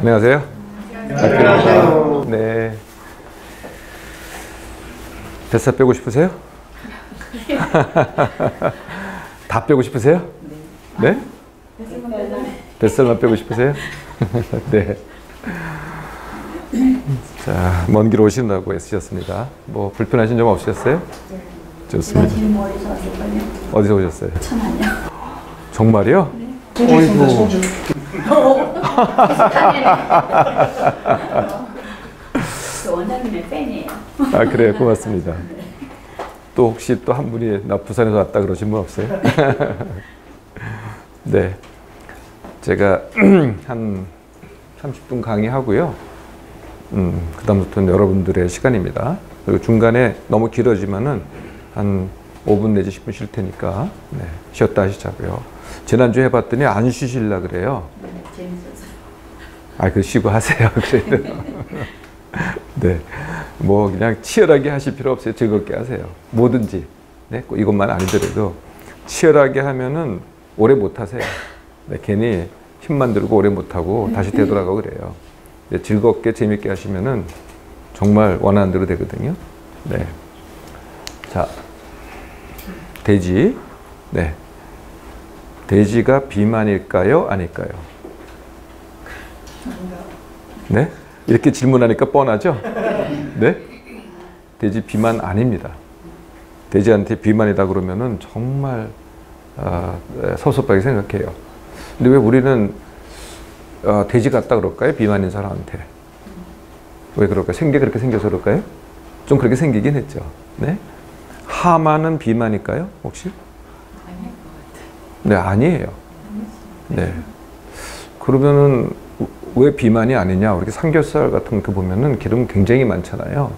안녕하세요. 안녕하세요. 네. 뱃살 빼고 싶으세요? 다 빼고 싶으세요? 네? 뱃살만 빼고 싶으세요? 네. 자, 먼 길 오신다고 애쓰셨습니다. 뭐 불편하신 점 없으셨어요? 좋습니다. 어디서 오셨어요? 천안요. 정말이요? 네. 어이구. 원장님의 팬이에요. 아, 그래요. 고맙습니다. 또 혹시 또 한 분이 나 부산에서 왔다 그러신 분 없어요? 네. 제가 한 30분 강의하고요. 그다음부터는 여러분들의 시간입니다. 그리고 중간에 너무 길어지면은 한 5분 내지 10분 쉴 테니까 네, 쉬었다 하시자고요. 지난주에 해봤더니 안 쉬실라 그래요. 재밌었어요. 아, 그 쉬고 하세요. 그래도. 네. 뭐 그냥 치열하게 하실 필요 없어요. 즐겁게 하세요. 뭐든지. 네? 꼭 이것만 아니더라도 치열하게 하면은 오래 못 하세요. 네, 괜히 힘만 들고 오래 못 하고 다시 되돌아가고 그래요. 네, 즐겁게 재밌게 하시면은 정말 원하는 대로 되거든요. 네. 자, 돼지. 네. 돼지가 비만일까요? 아닐까요? 네? 이렇게 질문하니까 뻔하죠? 네? 돼지 비만 아닙니다. 돼지한테 비만이다 그러면은 정말 섭섭하게 생각해요. 근데 왜 우리는 돼지 같다 그럴까요? 비만인 사람한테. 왜 그럴까요? 그렇게 생겨서 그럴까요? 좀 그렇게 생기긴 했죠. 네? 하마는 비만일까요? 혹시? 네, 아니에요. 네. 그러면은 왜 비만이 아니냐? 이렇게 삼겹살 같은 거 보면은 기름 굉장히 많잖아요.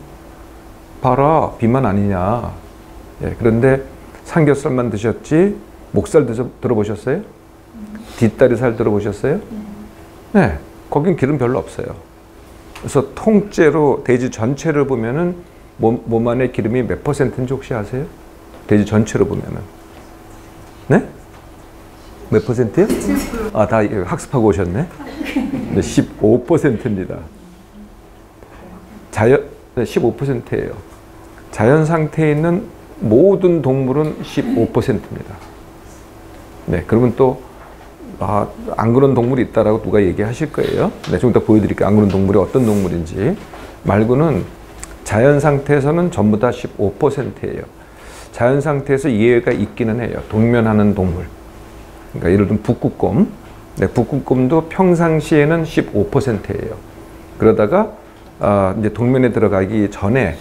봐라, 비만 아니냐? 예, 그런데 삼겹살만 드셨지 목살 들어보셨어요? 뒷다리살 들어보셨어요? 네, 거긴 기름 별로 없어요. 그래서 통째로 돼지 전체를 보면은 몸 안에 기름이 몇 %인지 혹시 아세요? 돼지 전체로 보면은. 네? 몇 %요? 아, 다 학습하고 오셨네? 네, 15%입니다. 네, 15%예요. 자연 상태에 있는 모든 동물은 15%입니다. 네, 그러면 또, 안 그런 동물이 있다라고 누가 얘기하실 거예요. 네, 좀 이따 보여드릴게요. 안 그런 동물이 어떤 동물인지. 말고는 자연 상태에서는 전부 다 15%예요. 자연 상태에서 예외가 있기는 해요. 동면하는 동물. 그러니까 예를 들면 북극곰. 네, 북극곰도 평상시에는 15%예요. 그러다가 이제 동면에 들어가기 전에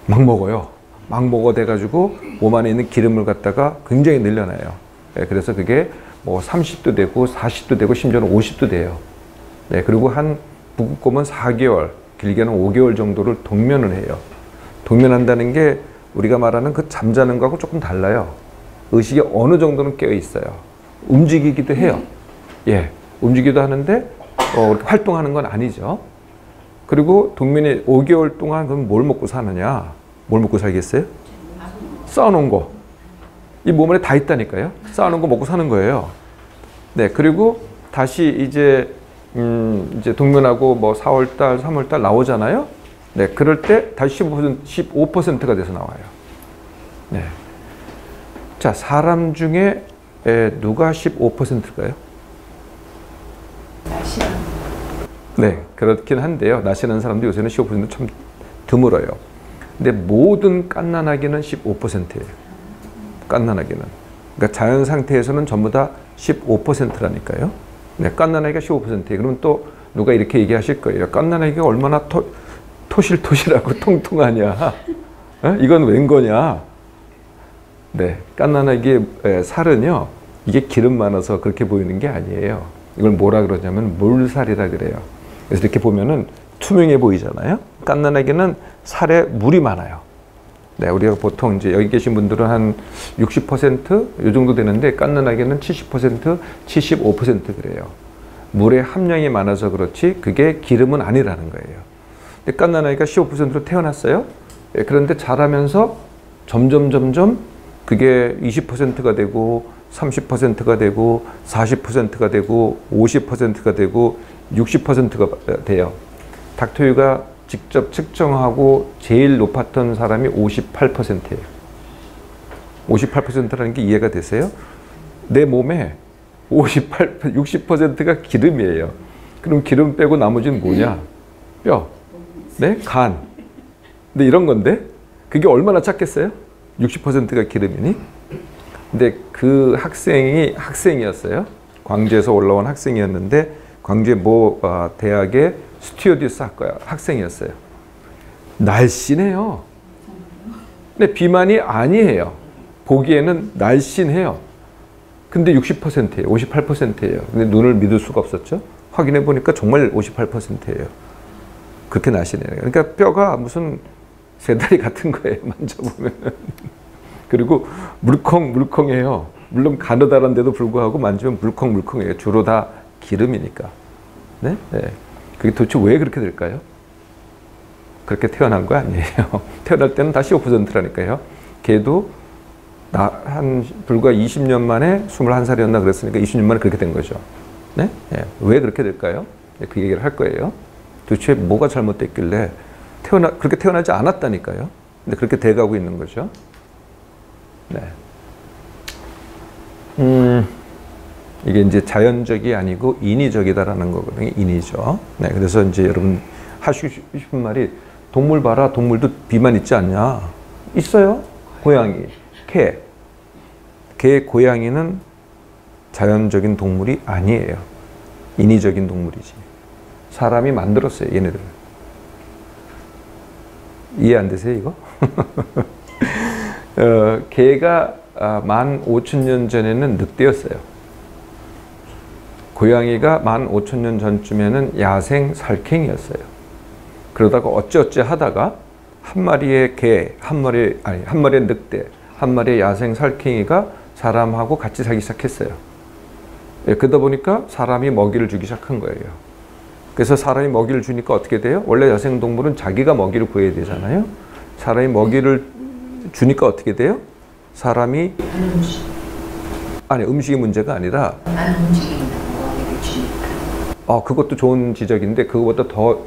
막 먹어요. 막 먹어대가지고 몸 안에 있는 기름을 갖다가 굉장히 늘려놔요. 네, 그래서 그게 뭐 30도 되고 40도 되고 심지어는 50도 돼요. 네, 그리고 한 북극곰은 4개월, 길게는 5개월 정도를 동면을 해요. 동면한다는 게 우리가 말하는 그 잠자는 거하고 조금 달라요. 의식이 어느 정도는 깨어 있어요. 움직이기도 해요. 예, 움직이기도 하는데 활동하는 건 아니죠. 그리고 동면이 5개월 동안 그럼 뭘 먹고 사느냐? 뭘 먹고 살겠어요? 쌓아놓은 거. 이 몸 안에 다 있다니까요. 쌓아놓은 거 먹고 사는 거예요. 네, 그리고 다시 이제 동면하고 뭐 4월달, 3월달 나오잖아요. 네, 그럴 때 다시 15%가 돼서 나와요. 네. 자, 사람 중에 누가 15%일까요? 네, 그렇긴 한데요. 나시는 사람도 요새는 15% 참 드물어요. 근데 모든 갓난아기는 15%예요. 갓난아기는. 그러니까 자연 상태에서는 전부 다 15%라니까요. 네, 갓난아기가 15%예요. 그러면 또 누가 이렇게 얘기하실 거예요. 갓난아기가 얼마나 토실토실하고 통통하냐. 이건 웬 거냐. 네, 갓난아기의 살은요, 이게 기름 많아서 그렇게 보이는 게 아니에요. 이걸 뭐라 그러냐면 물살이라 그래요. 그래서 이렇게 보면은 투명해 보이잖아요. 갓난아기는 살에 물이 많아요. 네, 우리가 보통 이제 여기 계신 분들은 한 60% 이 정도 되는데 갓난아기는 70%, 75% 그래요. 물의 함량이 많아서 그렇지 그게 기름은 아니라는 거예요. 근데 갓난아기가 15%로 태어났어요. 네, 그런데 자라면서 점점 그게 20%가 되고 30%가 되고 40%가 되고 50%가 되고 60%가 돼요. 닥터유가 직접 측정하고 제일 높았던 사람이 58%예요. 58%라는 게 이해가 되세요? 내 몸에 60%가 기름이에요. 그럼 기름 빼고 나머지는 뭐냐? 뼈, 네? 간. 근데 이런 건데 그게 얼마나 작겠어요? 60%가 기름이니? 근데 그 학생이 학생이었어요. 광주에서 올라온 학생이었는데 광주의 모 대학의 스튜어디스 학생이었어요. 날씬해요. 근데 비만이 아니에요. 보기에는 날씬해요. 근데 60%예요. 58%예요. 근데 눈을 믿을 수가 없었죠. 확인해 보니까 정말 58%예요. 그렇게 날씬해요. 그러니까 뼈가 무슨 새다리 같은 거예요. 만져보면. 그리고 물컹물컹해요. 물론 가느다란데도 불구하고 만지면 물컹물컹해요. 주로 다 기름이니까. 네? 네. 그게 도대체 왜 그렇게 될까요? 그렇게 태어난 거 아니에요. 태어날 때는 다 15%라니까요. 걔도 한 불과 20년 만에 21살이었나 그랬으니까 20년 만에 그렇게 된 거죠. 네? 네. 왜 그렇게 될까요? 네, 그 얘기를 할 거예요. 도대체 뭐가 잘못됐길래 그렇게 태어나지 않았다니까요. 근데 그렇게 돼가고 있는 거죠. 네. 이게 이제 자연적이 아니고 인위적이다라는 거거든요. 인위죠. 네. 그래서 이제 여러분 하시고 싶은 말이 동물 봐라. 동물도 비만 있지 않냐? 있어요. 고양이, 개. 개, 고양이는 자연적인 동물이 아니에요. 인위적인 동물이지. 사람이 만들었어요. 얘네들. 이해 안 되세요, 이거? 개가 15,000년 전에는 늑대였어요. 고양이가 15,000년 전쯤에는 야생 살쾡이었어요. 그러다가 어찌어찌 하다가 한 마리의 개, 한 마리의 늑대, 한 마리의 야생 살쾡이가 사람하고 같이 살기 시작했어요. 예, 그러다 보니까 사람이 먹이를 주기 시작한 거예요. 그래서 사람이 먹이를 주니까 어떻게 돼요? 원래 야생동물은 자기가 먹이를 구해야 되잖아요. 사람이 먹이를 주니까 어떻게 돼요? 사람이 아니 음식이 문제가 아니라 그것도 좋은 지적인데 그거보다 더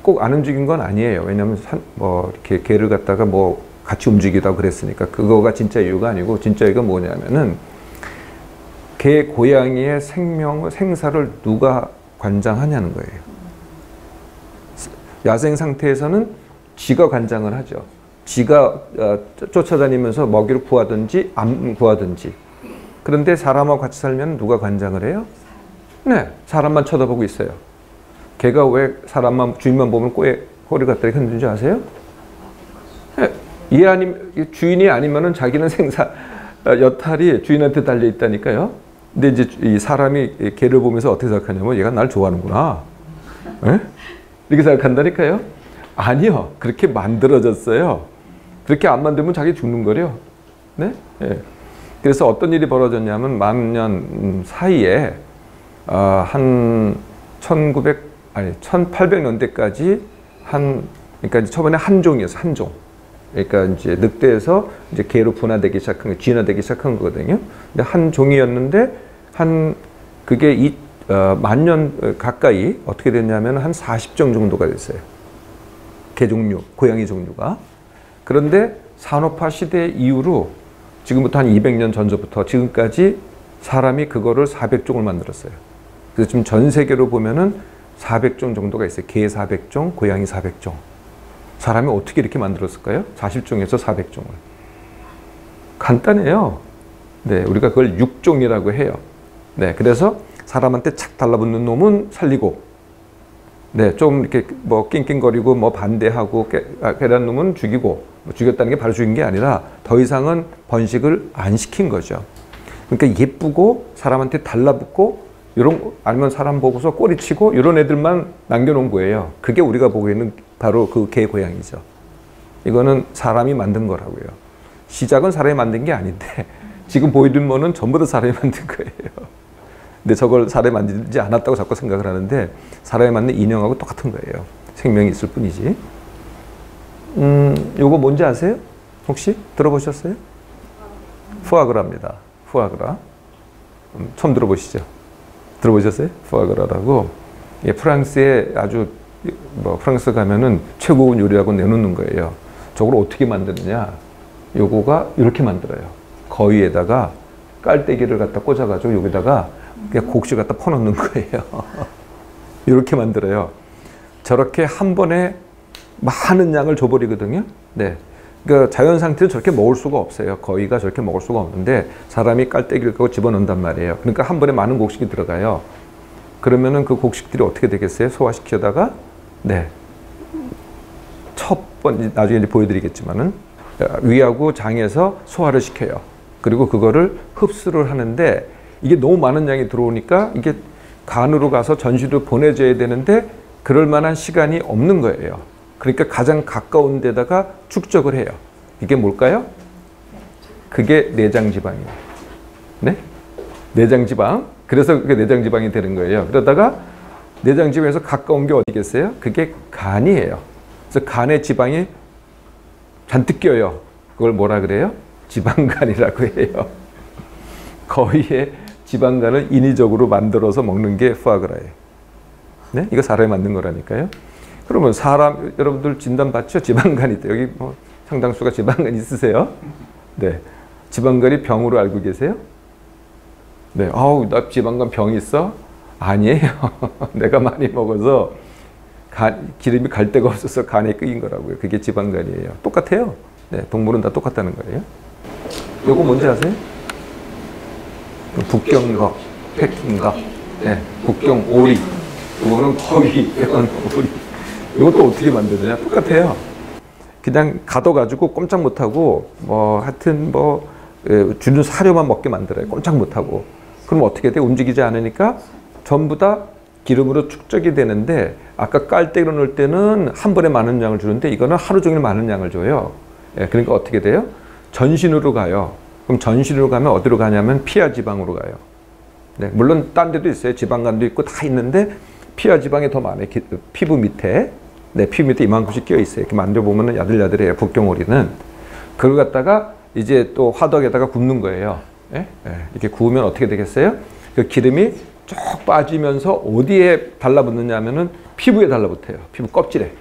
꼭 안 움직인 건 아니에요. 왜냐하면 이렇게 개를 갖다가 같이 움직이다고 그랬으니까 그거가 진짜 이유가 아니고 진짜 이유가 뭐냐면은 개 고양이의 생사를 누가 관장하냐는 거예요. 야생 상태에서는 지가 관장을 하죠. 지가 쫓아다니면서 먹이를 구하든지 안 구하든지. 그런데 사람하고 같이 살면 누가 관장을 해요? 네, 사람만 쳐다보고 있어요. 개가 왜 주인만 보면 꼬에 허리 갖다 흔드는 줄 아세요? 네, 주인이 아니면은 자기는 여탈이 주인한테 달려 있다니까요. 근데 이제 이 사람이 개를 보면서 어떻게 생각하냐면 얘가 날 좋아하는구나. 네? 이렇게 생각한다니까요. 아니요. 그렇게 만들어졌어요. 그렇게 안 만들면 자기 죽는 거래요. 네? 네. 그래서 어떤 일이 벌어졌냐면 10,000년 사이에 한 1800년대까지 그러니까 처음에 한 종이었어요. 한 종. 그러니까 이제 늑대에서 이제 개로 분화되기 시작한 진화되기 시작한 거거든요. 근데 한 종이었는데 그게 10,000년 가까이 어떻게 됐냐면 한 40종 정도가 됐어요. 개 종류, 고양이 종류가. 그런데 산업화 시대 이후로 지금부터 한 200년 전부터 지금까지 사람이 그거를 400종을 만들었어요. 그래서 지금 전 세계로 보면은 400종 정도가 있어요. 개 400종, 고양이 400종. 사람이 어떻게 이렇게 만들었을까요? 40종에서 400종을. 간단해요. 네, 우리가 그걸 육종이라고 해요. 네, 그래서 사람한테 착 달라붙는 놈은 살리고, 네, 좀 이렇게 낑낑거리고 반대하고 괴란 놈은 죽이고, 죽였다는 게 바로 죽인 게 아니라 더 이상은 번식을 안 시킨 거죠. 그러니까 예쁘고 사람한테 달라붙고 아니면 사람 보고서 꼬리치고 이런 애들만 남겨놓은 거예요. 그게 우리가 보기에는 바로 그 개 고양이죠. 이거는 사람이 만든 거라고요. 시작은 사람이 만든 게 아닌데 지금 보이는 거는 전부 다 사람이 만든 거예요. 근데 저걸 사람이 만들지 않았다고 자꾸 생각을 하는데 사람이 만든 인형하고 똑같은 거예요. 생명이 있을 뿐이지. 요거 뭔지 아세요? 혹시 들어보셨어요? 푸아그라입니다. 푸아그라. 처음 들어보시죠? 들어보셨어요? 푸아그라라고. 예, 프랑스에 아주 뭐 프랑스 가면은 최고급 요리라고 내놓는 거예요. 저걸 어떻게 만드느냐? 요거가 이렇게 만들어요. 거위에다가 깔때기를 갖다 꽂아가지고 여기다가 그냥 곡식 갖다 퍼놓는 거예요. 이렇게 만들어요. 저렇게 한 번에 많은 양을 줘버리거든요. 네. 그러니까 자연 상태는 저렇게 먹을 수가 없어요. 거위가 저렇게 먹을 수가 없는데 사람이 깔때기를 갖고 집어넣는단 말이에요. 그러니까 한 번에 많은 곡식이 들어가요. 그러면은 그 곡식들이 어떻게 되겠어요? 소화시키다가 네. 첫 번째 나중에 이제 보여드리겠지만은 위하고 장에서 소화를 시켜요. 그리고 그거를 흡수를 하는데 이게 너무 많은 양이 들어오니까 이게 간으로 가서 전시로 보내줘야 되는데 그럴 만한 시간이 없는 거예요. 그러니까 가장 가까운 데다가 축적을 해요. 이게 뭘까요? 그게 내장지방이에요. 네? 내장지방. 그래서 그게 내장지방이 되는 거예요. 그러다가 내장지방에서 가까운 게 어디겠어요? 그게 간이에요. 그래서 간에 지방이 잔뜩 껴요. 그걸 뭐라 그래요? 지방간이라고 해요. 거위의 지방간을 인위적으로 만들어서 먹는 게 푸아그라예요. 네? 이거 사람이 만든 거라니까요. 그러면 사람, 여러분들 진단 받죠? 지방간이 있다. 여기 뭐 상당수가 지방간 있으세요? 네. 지방간이 병으로 알고 계세요? 네. 아우, 나 지방간 병 있어? 아니에요. 내가 많이 먹어서 기름이 갈 데가 없어서 간에 끓인 거라고요. 그게 지방간이에요. 똑같아요. 네. 동물은 다 똑같다는 거예요. 요거 뭔지 아세요? 북경거, 패킹거, 네. 북경 오리. 이거는 거위, 이건 오리. 이것도 어떻게 만드느냐? 똑같아요. 그냥 가둬가지고 꼼짝 못하고, 뭐, 하여튼 뭐, 주는 사료만 먹게 만들어요. 꼼짝 못하고. 그럼 어떻게 돼? 움직이지 않으니까 전부 다 기름으로 축적이 되는데, 아까 깔때기로 넣을 때는 한 번에 많은 양을 주는데, 이거는 하루 종일 많은 양을 줘요. 예, 그러니까 어떻게 돼요? 전신으로 가요. 그럼 전신으로 가면 어디로 가냐면 피하 지방으로 가요. 네, 물론 딴 데도 있어요. 지방간도 있고 다 있는데, 피하 지방이 더 많아요. 피부 밑에. 네, 피부 밑에 이만큼씩 끼어 있어요. 이렇게 만져보면 야들야들해요. 북경오리는. 그걸 갖다가 이제 또 화덕에다가 굽는 거예요. 예? 예. 이렇게 구우면 어떻게 되겠어요? 그 기름이 쭉 빠지면서 어디에 달라붙느냐 하면은 피부에 달라붙어요. 피부 껍질에.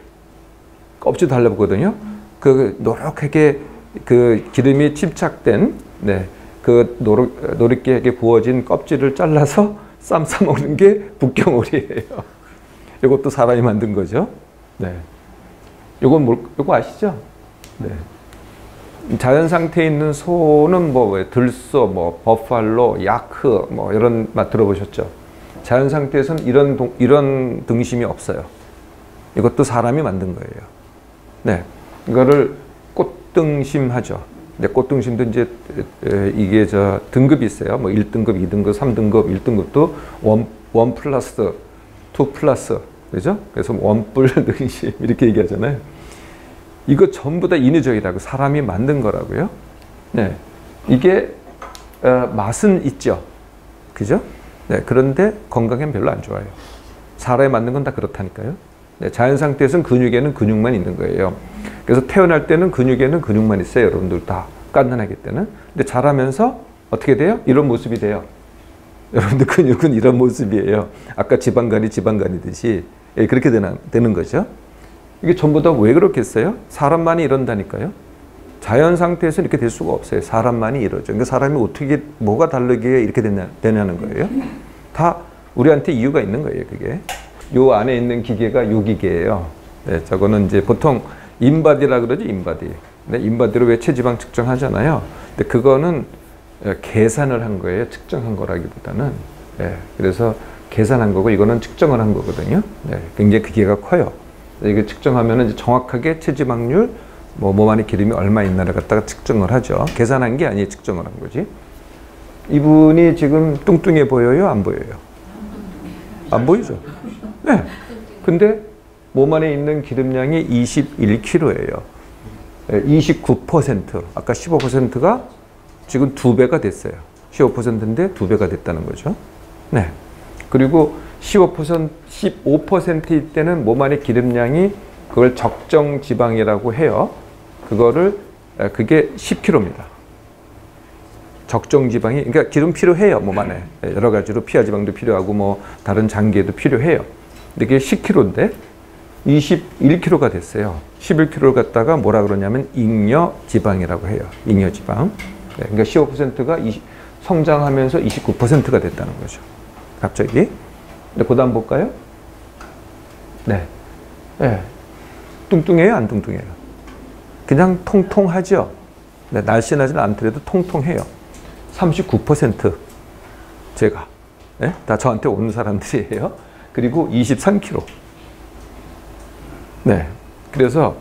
껍질 달라붙거든요. 그 노랗게 그 기름이 침착된, 네, 그 노릇게 구워진 껍질을 잘라서 쌈 싸먹는 게 북경오리예요. 이것도 사람이 만든 거죠. 네. 요거 아시죠? 네. 자연 상태에 있는 소는 뭐 들소, 뭐 버팔로, 야크, 뭐 이런 맛 들어보셨죠? 자연 상태에서는 이런 등심이 없어요. 이것도 사람이 만든 거예요. 네. 이거를 꽃등심 하죠. 네, 꽃등심도 이제 이게 저 등급이 있어요. 뭐 1등급, 2등급, 3등급, 1등급도 1 플러스, 2 플러스. 그죠? 그래서 원뿔 등심 이렇게 얘기하잖아요. 이거 전부 다 인위적이라고 사람이 만든 거라고요. 네. 이게 맛은 있죠. 그죠? 네. 그런데 건강엔 별로 안 좋아요. 사람이 만든 건 다 그렇다니까요. 네. 자연 상태에서는 근육에는 근육만 있는 거예요. 그래서 태어날 때는 근육에는 근육만 있어요. 여러분들 다 깐난하기 때는. 근데 자라면서 어떻게 돼요? 이런 모습이 돼요. 여러분들 근육은 이런 모습이에요. 아까 지방간이듯이. 예, 그렇게 되는 거죠. 이게 전부 다 왜 그렇겠어요? 사람만이 이런다니까요. 자연 상태에서 이렇게 될 수가 없어요. 사람만이 이러죠. 그러니까 사람이 어떻게, 뭐가 다르게 이렇게 되냐는 거예요. 다 우리한테 이유가 있는 거예요, 그게. 요 안에 있는 기계가 요 기계예요. 네, 저거는 이제 보통 인바디라 그러죠, 인바디. 네, 인바디로 왜 체지방 측정하잖아요. 근데 그거는 계산을 한 거예요. 측정한 거라기보다는. 네, 그래서 계산한 거고 이거는 측정을 한 거거든요. 네, 굉장히 기계가 커요. 이게 측정하면 이제 정확하게 체지방률, 몸 안에 기름이 얼마 있나를 갖다가 측정을 하죠. 계산한 게 아니에요. 측정을 한 거지. 이분이 지금 뚱뚱해 보여요? 안 보여요? 안 보이죠? 네. 근데 몸 안에 있는 기름량이 21kg예요. 29%. 아까 15%가 지금 2배가 됐어요. 15%인데 2배가 됐다는 거죠. 네. 그리고 15%일 때는 몸 안에 기름량이 그걸 적정 지방이라고 해요. 그게 10kg입니다. 적정 지방이, 그러니까 기름 필요해요, 몸 안에. 여러 가지로 피하 지방도 필요하고 뭐 다른 장기에도 필요해요. 이게 10kg인데 21kg가 됐어요. 11kg를 갖다가 뭐라 그러냐면 잉여 지방이라고 해요. 잉여 지방. 네, 그러니까 15%가 성장하면서 29%가 됐다는 거죠. 갑자기. 근데 그다음 볼까요? 네. 네. 뚱뚱해요, 안 뚱뚱해요? 그냥 통통하죠. 네, 날씬하지는 않더라도 통통해요. 39% 제가. 네? 다 저한테 오는 사람들이에요. 그리고 23kg. 네. 그래서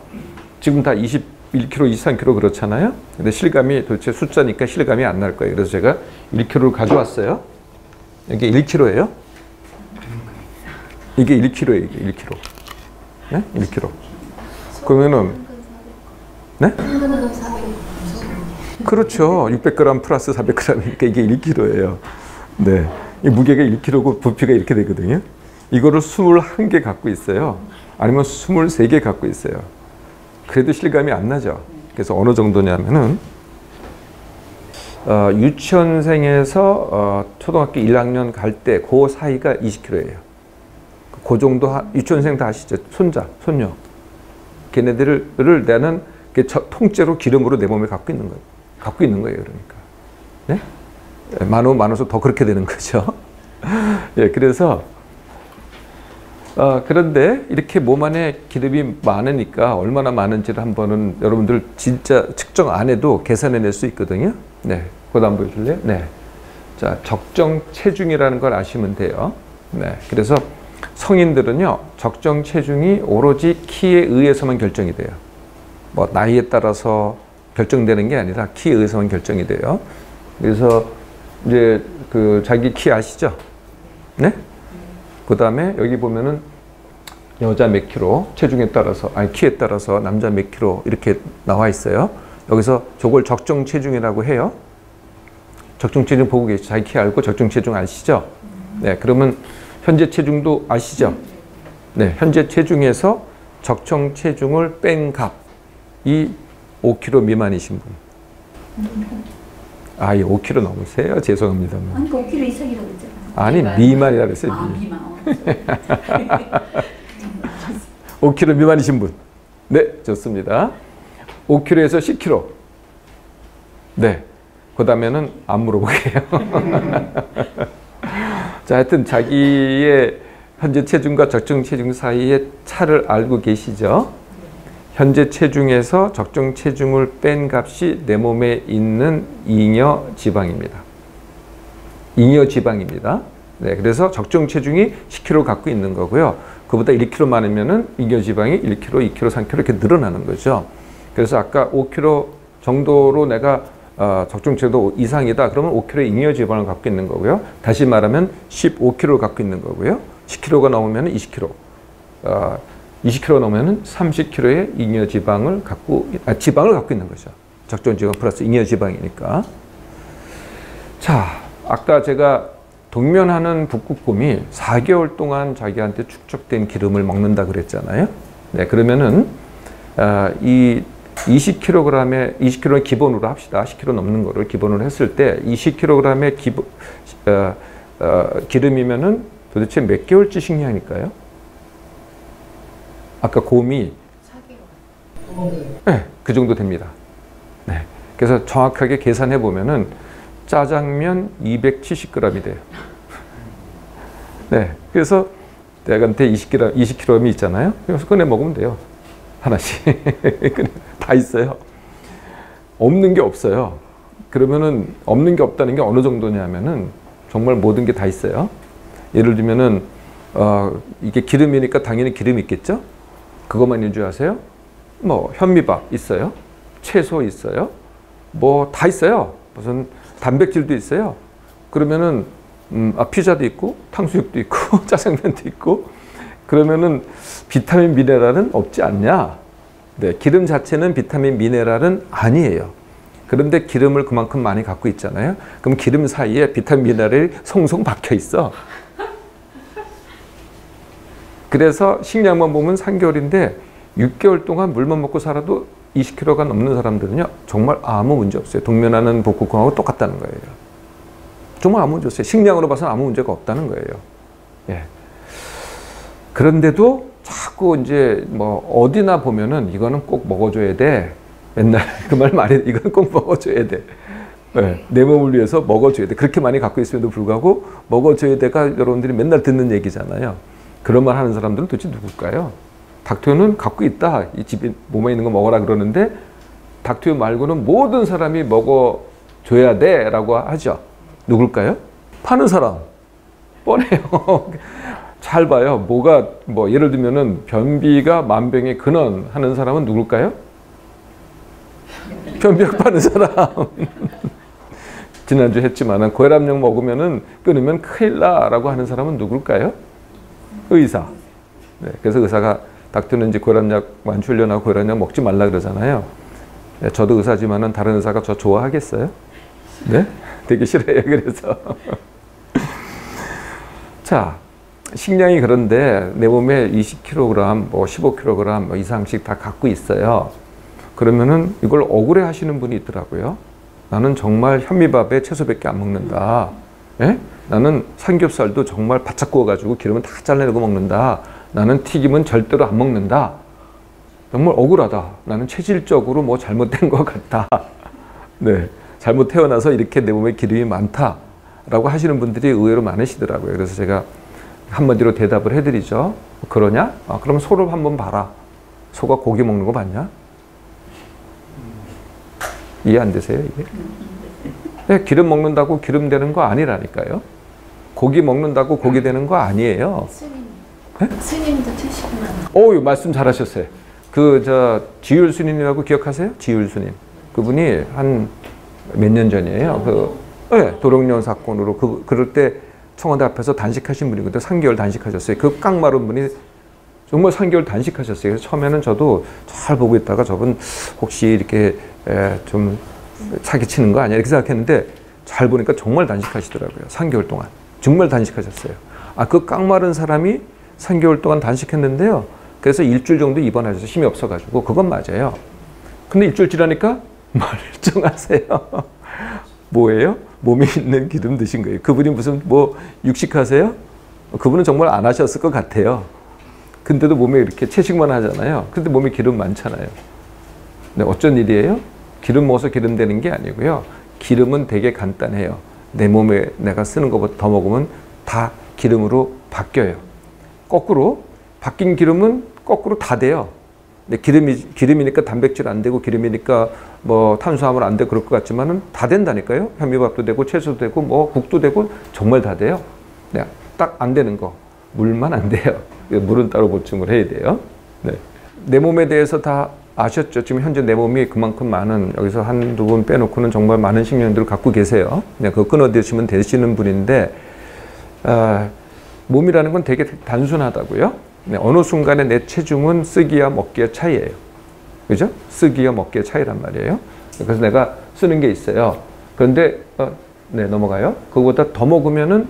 지금 다 21kg, 23kg 그렇잖아요. 근데 실감이 도대체 숫자니까 실감이 안 날 거예요. 그래서 제가 1kg를 가져왔어요. 이게 1kg예요. 이게 1kg예요. 이게 1kg. 네? 1kg. 그러면은 네? 그렇죠. 600g 플러스 400g이니까 이게 1kg예요. 네. 이 무게가 1kg고 부피가 이렇게 되거든요. 이거를 21개 갖고 있어요. 아니면 23개 갖고 있어요. 그래도 실감이 안 나죠. 그래서 어느 정도냐면은 유치원생에서 초등학교 1학년 갈 때 그 사이가 20kg예요. 그 정도 유치원생 다 아시죠? 손자, 손녀. 걔네들을 나는 통째로 기름으로 내 몸에 갖고 있는 거예요. 갖고 있는 거예요, 그러니까. 네? 많아서 더 그렇게 되는 거죠. 예, 그래서 그런데 이렇게 몸 안에 기름이 많으니까 얼마나 많은지를 한번은 여러분들 진짜 측정 안 해도 계산해낼 수 있거든요. 네, 그거 한번 보여줄래요? 네. 자, 적정 체중이라는 걸 아시면 돼요. 네, 그래서 성인들은요, 적정 체중이 오로지 키에 의해서만 결정이 돼요. 뭐 나이에 따라서 결정되는 게 아니라 키에 의해서만 결정이 돼요. 그래서 이제 그 자기 키 아시죠? 네? 그 다음에 여기 보면은 여자 몇 킬로, 체중에 따라서, 아니 키에 따라서 남자 몇 킬로 이렇게 나와 있어요. 여기서 저걸 적정 체중이라고 해요. 적정 체중 보고 계시죠? 자기 키 알고 적정 체중 아시죠? 네, 그러면 현재 체중도 아시죠? 네, 현재 체중에서 적정 체중을 뺀 값이 5kg 미만이신 분. 아, 이 5kg 넘으세요? 죄송합니다만. 아니, 5kg 이상이라고 했잖아. 아니, 미만이라고 그랬어요. 아, 미만. 5kg 미만이신 분. 네, 좋습니다. 5kg에서 10kg. 네. 그 다음에는 안 물어보게요. 자, 하여튼 자기의 현재 체중과 적정 체중 사이의 차를 알고 계시죠? 현재 체중에서 적정 체중을 뺀 값이 내 몸에 있는 잉여 지방입니다. 잉여 지방입니다. 네, 그래서 적정 체중이 10kg 갖고 있는 거고요. 그보다 1kg 많으면은 잉여 지방이 1kg, 2kg, 3kg 이렇게 늘어나는 거죠. 그래서 아까 5kg 정도로 내가 적정 체중 이상이다. 그러면 5kg의 잉여 지방을 갖고 있는 거고요. 다시 말하면 15kg를 갖고 있는 거고요. 10kg가 넘으면 20kg. 20kg 넘으면 30kg의 잉여 지방을 갖고 있는 거죠. 적정 지방 플러스 잉여 지방이니까. 자, 아까 제가 동면하는 북극곰이 4개월 동안 자기한테 축적된 기름을 먹는다 그랬잖아요. 네, 그러면은 이 20kg의 기본으로 합시다. 10kg 넘는 거를 기본으로 했을 때 20kg의 기름이면은 도대체 몇 개월치 식량일까요? 아까 곰이 4개월. 네, 그 정도 됩니다. 네, 그래서 정확하게 계산해 보면은 짜장면 270g이 돼요. 네, 그래서 내한테 20g이 있잖아요. 그래서 꺼내 먹으면 돼요. 하나씩. 다 있어요. 없는 게 없어요. 그러면은 없는 게 없다는 게 어느 정도냐면은 정말 모든 게 다 있어요. 예를 들면은 이게 기름이니까 당연히 기름이 있겠죠? 그것만 유지하세요? 뭐 현미밥 있어요. 채소 있어요. 뭐 다 있어요. 무슨 단백질도 있어요. 그러면은 피자도 있고 탕수육도 있고 짜장면도 있고 그러면은 비타민 미네랄은 없지 않냐? 네, 기름 자체는 비타민 미네랄은 아니에요. 그런데 기름을 그만큼 많이 갖고 있잖아요. 그럼 기름 사이에 비타민 미네랄이 송송 박혀 있어. 그래서 식량만 보면 3개월인데 6개월 동안 물만 먹고 살아도 20kg가 넘는 사람들은요 정말 아무 문제 없어요. 동면하는 복부곰하고 똑같다는 거예요. 정말 아무 문제 없어요. 식량으로 봐서는 아무 문제가 없다는 거예요. 예. 그런데도 자꾸 이제 뭐 어디나 보면은 이거는 꼭 먹어줘야 돼. 맨날 그 말 많이 이건 꼭 먹어줘야 돼. 네, 내 몸을 위해서 먹어줘야 돼. 그렇게 많이 갖고 있음에도 불구하고 먹어줘야 돼가 여러분들이 맨날 듣는 얘기잖아요. 그런 말 하는 사람들은 도대체 누굴까요? 닥터유는 갖고 있다. 이 집에 몸에 있는 거 먹어라 그러는데 닥터유 말고는 모든 사람이 먹어줘야 돼라고 하죠. 누굴까요? 파는 사람. 뻔해요. 잘 봐요. 뭐가 뭐 예를 들면은 변비가 만병의 근원 하는 사람은 누굴까요? 변비약 파는 사람. 지난주 했지만은 고혈압약 먹으면은 끊으면 큰일 나라고 하는 사람은 누굴까요? 의사. 네, 그래서 의사가 닥터는 이제 고혈압약 완출련하고 고혈압약 먹지 말라 그러잖아요. 네, 저도 의사지만은 다른 의사가 저 좋아하겠어요? 네? 되게 싫어요. 그래서 자, 식량이 그런데 내 몸에 20kg, 뭐 15kg 뭐 이상씩 다 갖고 있어요. 그러면은 이걸 억울해 하시는 분이 있더라고요. 나는 정말 현미밥에 채소밖에 안 먹는다. 예? 나는 삼겹살도 정말 바짝 구워가지고 기름은 다 잘라내고 먹는다. 나는 튀김은 절대로 안 먹는다. 정말 억울하다. 나는 체질적으로 뭐 잘못된 것 같다. 네, 잘못 태어나서 이렇게 내 몸에 기름이 많다라고 하시는 분들이 의외로 많으시더라고요. 그래서 제가 한마디로 대답을 해드리죠. 그러냐? 그럼 소를 한번 봐라. 소가 고기 먹는 거 봤냐? 이해 안 되세요, 이게? 네, 기름 먹는다고 기름 되는 거 아니라니까요. 고기 먹는다고 고기 되는 거 아니에요. 스님. 네? 스님도 70만. 오, 말씀 잘하셨어요. 지율 스님이라고 기억하세요? 지율 스님. 그분이 한 몇 년 전이에요. 네, 도롱뇽 사건으로 그럴 때 청와대 앞에서 단식하신 분이거든요. 3개월 단식하셨어요. 그 깡마른 분이 정말 3개월 단식하셨어요. 그래서 처음에는 저도 잘 보고 있다가 저분 혹시 이렇게 좀 사기치는 거 아니야 이렇게 생각했는데 잘 보니까 정말 단식하시더라고요. 3개월 동안. 정말 단식하셨어요. 그 깡마른 사람이 3개월 동안 단식했는데요. 그래서 일주일 정도 입원하셔서 힘이 없어가지고 그건 맞아요. 근데 일주일 지나니까 멀쩡하세요. 뭐예요? 몸에 있는 기름 드신 거예요. 그분이 무슨 뭐 육식하세요? 그분은 정말 안 하셨을 것 같아요. 근데도 몸에 이렇게 채식만 하잖아요. 근데 몸에 기름 많잖아요. 네, 어쩐 일이에요? 기름 먹어서 기름 되는 게 아니고요. 기름은 되게 간단해요. 내 몸에 내가 쓰는 것보다 더 먹으면 다 기름으로 바뀌어요. 거꾸로 바뀐 기름은 거꾸로 다 돼요. 근데 기름이니까 단백질 안 되고 기름이니까 뭐 탄수화물 안 되고 그럴 것 같지만은 다 된다니까요. 현미밥도 되고 채소도 되고 뭐 국도 되고 정말 다 돼요. 네, 딱 안 되는 거 물만 안 돼요. 물은 따로 보충을 해야 돼요. 네. 내 몸에 대해서 다 아셨죠? 지금 현재 내 몸이 그만큼 많은 여기서 한두 분 빼놓고는 정말 많은 식량들을 갖고 계세요. 그냥 그거 끊어 드시면 되시는 분인데 몸이라는 건 되게 단순하다고요. 네, 어느 순간에 내 체중은 쓰기와 먹기의 차이예요. 그죠? 쓰기와 먹기의 차이란 말이에요. 그래서 내가 쓰는 게 있어요. 그런데 네, 넘어가요. 그거보다 더 먹으면은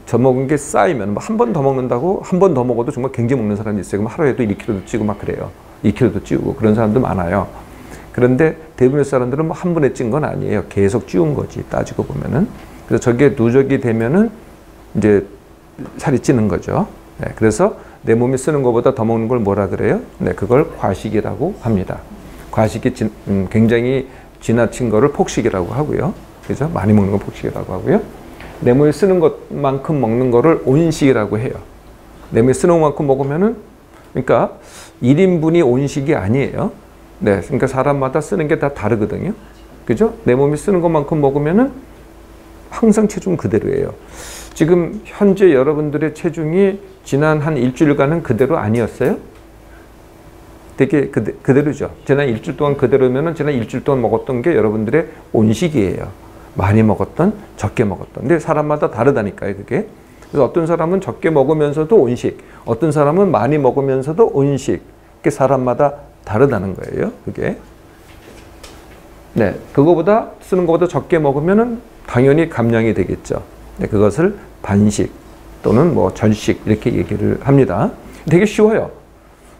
저 먹은 게 쌓이면 뭐 한 번 더 먹는다고 한 번 더 먹어도 정말 굉장히 먹는 사람이 있어요. 그럼 하루에도 1kg도 찌고 막 그래요. 2kg도 찌우고 그런 사람도 많아요. 그런데 대부분의 사람들은 뭐 한 번에 찐 건 아니에요. 계속 찌운 거지 따지고 보면은. 그래서 저게 누적이 되면은 이제 살이 찌는 거죠. 네, 그래서 내 몸이 쓰는 것보다 더 먹는 걸 뭐라 그래요? 네, 그걸 과식이라고 합니다. 과식이 굉장히 지나친 거를 폭식이라고 하고요. 그죠? 많이 먹는 건 폭식이라고 하고요. 내 몸에 쓰는 것만큼 먹는 거를 온식이라고 해요. 내 몸에 쓰는 것만큼 먹으면은, 그러니까 1인분이 온식이 아니에요. 네, 그러니까 사람마다 쓰는 게 다 다르거든요. 그죠? 내 몸이 쓰는 것만큼 먹으면은 항상 체중 그대로예요. 지금 현재 여러분들의 체중이 지난 한 일주일간은 그대로 아니었어요? 되게 그대로죠. 지난 일주일 동안 그대로면은 지난 일주일 동안 먹었던 게 여러분들의 온식이에요. 많이 먹었던, 적게 먹었던. 근데 사람마다 다르다니까요, 그게. 그래서 어떤 사람은 적게 먹으면서도 온식, 어떤 사람은 많이 먹으면서도 온식. 그게 사람마다 다르다는 거예요, 그게. 네, 그거보다 쓰는 것보다 적게 먹으면은 당연히 감량이 되겠죠. 네, 그것을 반식 또는 뭐 절식 이렇게 얘기를 합니다. 되게 쉬워요.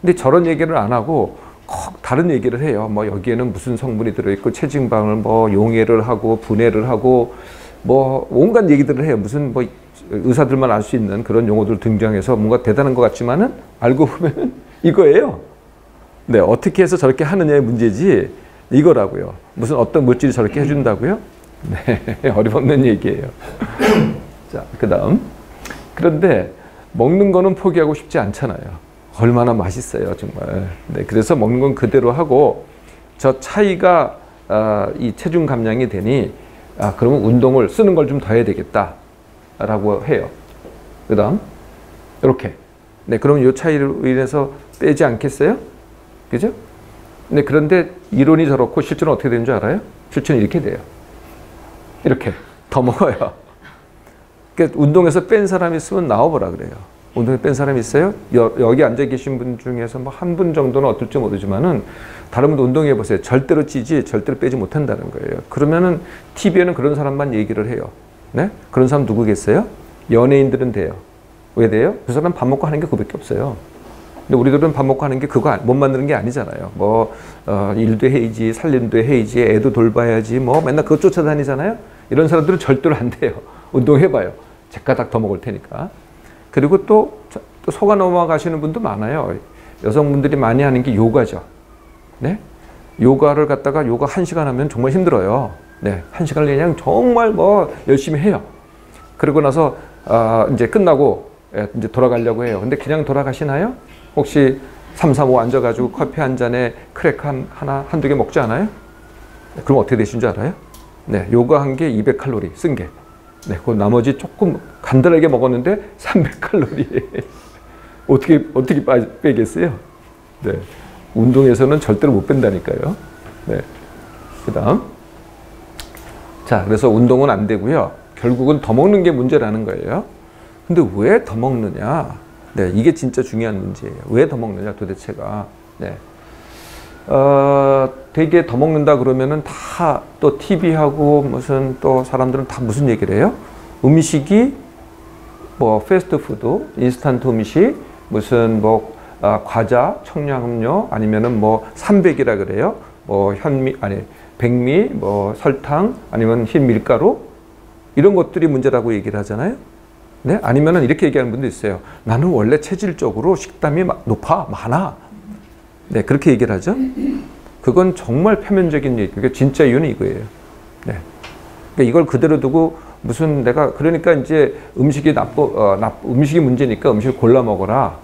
근데 저런 얘기를 안 하고 꼭 다른 얘기를 해요. 뭐 여기에는 무슨 성분이 들어있고 체증방을 뭐 용해를 하고 분해를 하고 뭐 온갖 얘기들을 해요. 무슨 뭐 의사들만 알 수 있는 그런 용어들 등장해서 뭔가 대단한 것 같지만은 알고 보면 이거예요. 네, 어떻게 해서 저렇게 하느냐의 문제지 이거라고요. 무슨 어떤 물질이 저렇게 해준다고요? 네, 어림없는 얘기예요. 자, 그다음. 그런데 먹는 거는 포기하고 싶지 않잖아요. 얼마나 맛있어요, 정말. 네, 그래서 먹는 건 그대로 하고 저 차이가 이 체중 감량이 되니 그러면 운동을 쓰는 걸 좀 더 해야 되겠다라고 해요. 그다음 이렇게. 네, 그러면 이 차이로 인해서 빼지 않겠어요? 그죠? 네, 그런데 이론이 저렇고 실제는 어떻게 되는 줄 알아요? 실제는 이렇게 돼요. 이렇게 더 먹어요. 그러니까 운동에서 뺀 사람이 있으면 나와보라 그래요. 운동에 뺀 사람이 있어요? 여기 앉아 계신 분 중에서 뭐 한 분 정도는 어떨지 모르지만은 다른 분도 운동해 보세요. 절대로 찌지, 절대로 빼지 못한다는 거예요. 그러면은 TV에는 그런 사람만 얘기를 해요. 네? 그런 사람 누구겠어요? 연예인들은 돼요. 왜 돼요? 그 사람 밥 먹고 하는 게 그거밖에 없어요. 근데 우리들은 밥 먹고 하는 게 그거 못 만드는 게 아니잖아요. 뭐 일도 해야지, 살림도 해야지, 애도 돌봐야지, 뭐 맨날 그거 쫓아다니잖아요. 이런 사람들은 절대로 안 돼요. 운동해봐요. 제가닥 더 먹을 테니까. 그리고 또 속아 넘어가시는 분도 많아요. 여성분들이 많이 하는 게 요가죠. 네? 요가를 갖다가 요가 1시간 하면 정말 힘들어요. 네, 1시간을 그냥 정말 뭐 열심히 해요. 그러고 나서 이제 끝나고 이제 돌아가려고 해요. 근데 그냥 돌아가시나요? 혹시 3, 4, 5 앉아가지고 커피 한 잔에 크래커 하나, 한두 개 먹지 않아요? 그럼 어떻게 되신 줄 알아요? 네, 요가 한 게 200칼로리 쓴 게. 네, 그 나머지 조금 간단하게 먹었는데 300칼로리. 어떻게 빼겠어요? 네, 운동에서는 절대로 못 뺀다니까요. 네, 그다음. 자, 그래서 운동은 안 되고요. 결국은 더 먹는 게 문제라는 거예요. 근데 왜 더 먹느냐? 네, 이게 진짜 중요한 문제예요. 왜 더 먹느냐 도대체가. 네. 되게 더 먹는다 그러면은 다 또 TV하고 무슨 또 사람들은 다 무슨 얘기를 해요? 음식이 뭐 패스트푸드, 인스턴트 음식, 무슨 뭐 과자, 청량음료 아니면은 뭐 삼백이라 그래요. 뭐 백미, 뭐 설탕 아니면 흰 밀가루 이런 것들이 문제라고 얘기를 하잖아요. 네? 아니면은 이렇게 얘기하는 분도 있어요. 나는 원래 체질적으로 식담이 많아. 네, 그렇게 얘기를 하죠. 그건 정말 표면적인 얘기. 그러니까 진짜 이유는 이거예요. 네. 그러니까 이걸 그대로 두고 무슨 내가 그러니까 이제 음식이 음식이 문제니까 음식을 골라 먹어라.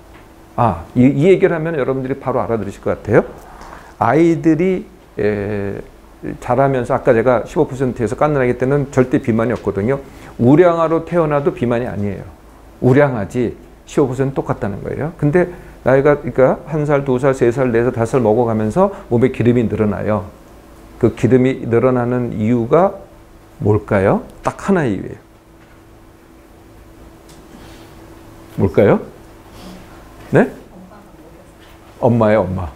이 얘기를 하면 여러분들이 바로 알아들으실 것 같아요. 아이들이 자라면서 아까 제가 15%에서 깐난아기 때는 절대 비만이 없거든요. 우량아로 태어나도 비만이 아니에요. 우량아지 15% 똑같다는 거예요. 근데 나이가 그러니까 1살, 2살, 3살, 4살, 5살 먹어가면서 몸에 기름이 늘어나요. 그 기름이 늘어나는 이유가 뭘까요? 딱 하나의 이유예요. 뭘까요? 네? 엄마예요, 엄마.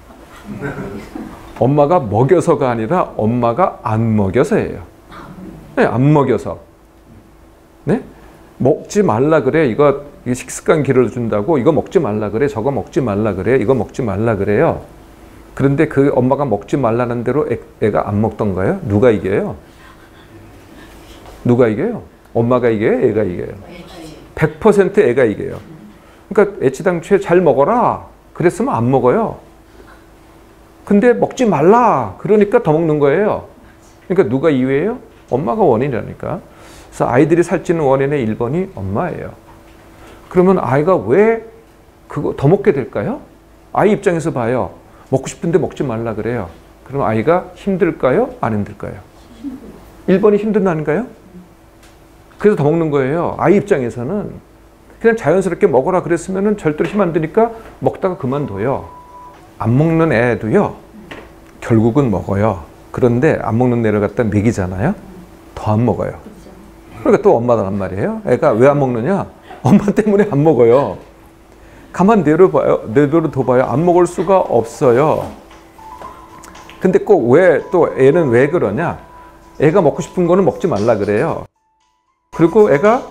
엄마가 먹여서가 아니라 엄마가 안 먹여서예요. 네, 안 먹여서. 네? 먹지 말라 그래. 이거 식습관 길러준다고 이거 먹지 말라 그래. 저거 먹지 말라 그래. 이거 먹지 말라 그래요. 그런데 그 엄마가 먹지 말라는 대로 애가 안 먹던가요? 누가 이겨요? 누가 이겨요? 엄마가 이겨요? 애가 이겨요? 100% 애가 이겨요. 그러니까 애치당초에 잘 먹어라. 그랬으면 안 먹어요. 근데 먹지 말라. 그러니까 더 먹는 거예요. 그러니까 누가 이유예요? 엄마가 원인이라니까. 그래서 아이들이 살찌는 원인의 1번이 엄마예요. 그러면 아이가 왜 그거 더 먹게 될까요? 아이 입장에서 봐요. 먹고 싶은데 먹지 말라 그래요. 그럼 아이가 힘들까요? 안 힘들까요? 1번이 힘든다는가요? 그래서 더 먹는 거예요. 아이 입장에서는 그냥 자연스럽게 먹어라 그랬으면 절대로 힘 안 드니까 먹다가 그만둬요. 안 먹는 애도요. 결국은 먹어요. 그런데 안 먹는 애를 갖다 먹이잖아요. 더 안 먹어요. 그러니까 또 엄마란 말이에요. 애가 왜 안 먹느냐? 엄마 때문에 안 먹어요. 가만 내버려둬봐요. 안 먹을 수가 없어요. 근데 꼭 왜 또 애는 왜 그러냐? 애가 먹고 싶은 거는 먹지 말라 그래요. 그리고 애가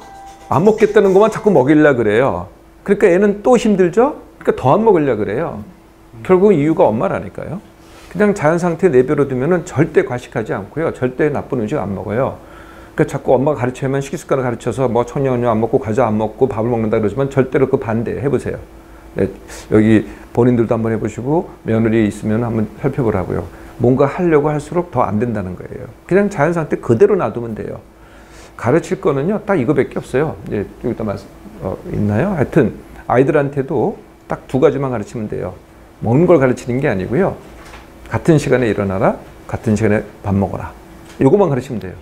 안 먹겠다는 것만 자꾸 먹이려 그래요. 그러니까 애는 또 힘들죠? 그러니까 더 안 먹으려 그래요. 결국 이유가 엄마라니까요. 그냥 자연 상태에 내버려두면 절대 과식하지 않고요. 절대 나쁜 음식 안 먹어요. 그러니까 자꾸 엄마가 가르치면 식습관을 가르쳐서 뭐 청량음료 안 먹고 과자 안 먹고 밥을 먹는다 그러지만 절대로 그 반대 해보세요. 네, 여기 본인들도 한번 해보시고 며느리 있으면 한번 살펴보라고요. 뭔가 하려고 할수록 더 안 된다는 거예요. 그냥 자연 상태 그대로 놔두면 돼요. 가르칠 거는요, 딱 이거밖에 없어요. 이제 여기다 있나요? 하여튼 아이들한테도 딱 두 가지만 가르치면 돼요. 먹는 걸 가르치는 게 아니고요. 같은 시간에 일어나라, 같은 시간에 밥 먹어라. 이거만 가르치면 돼요.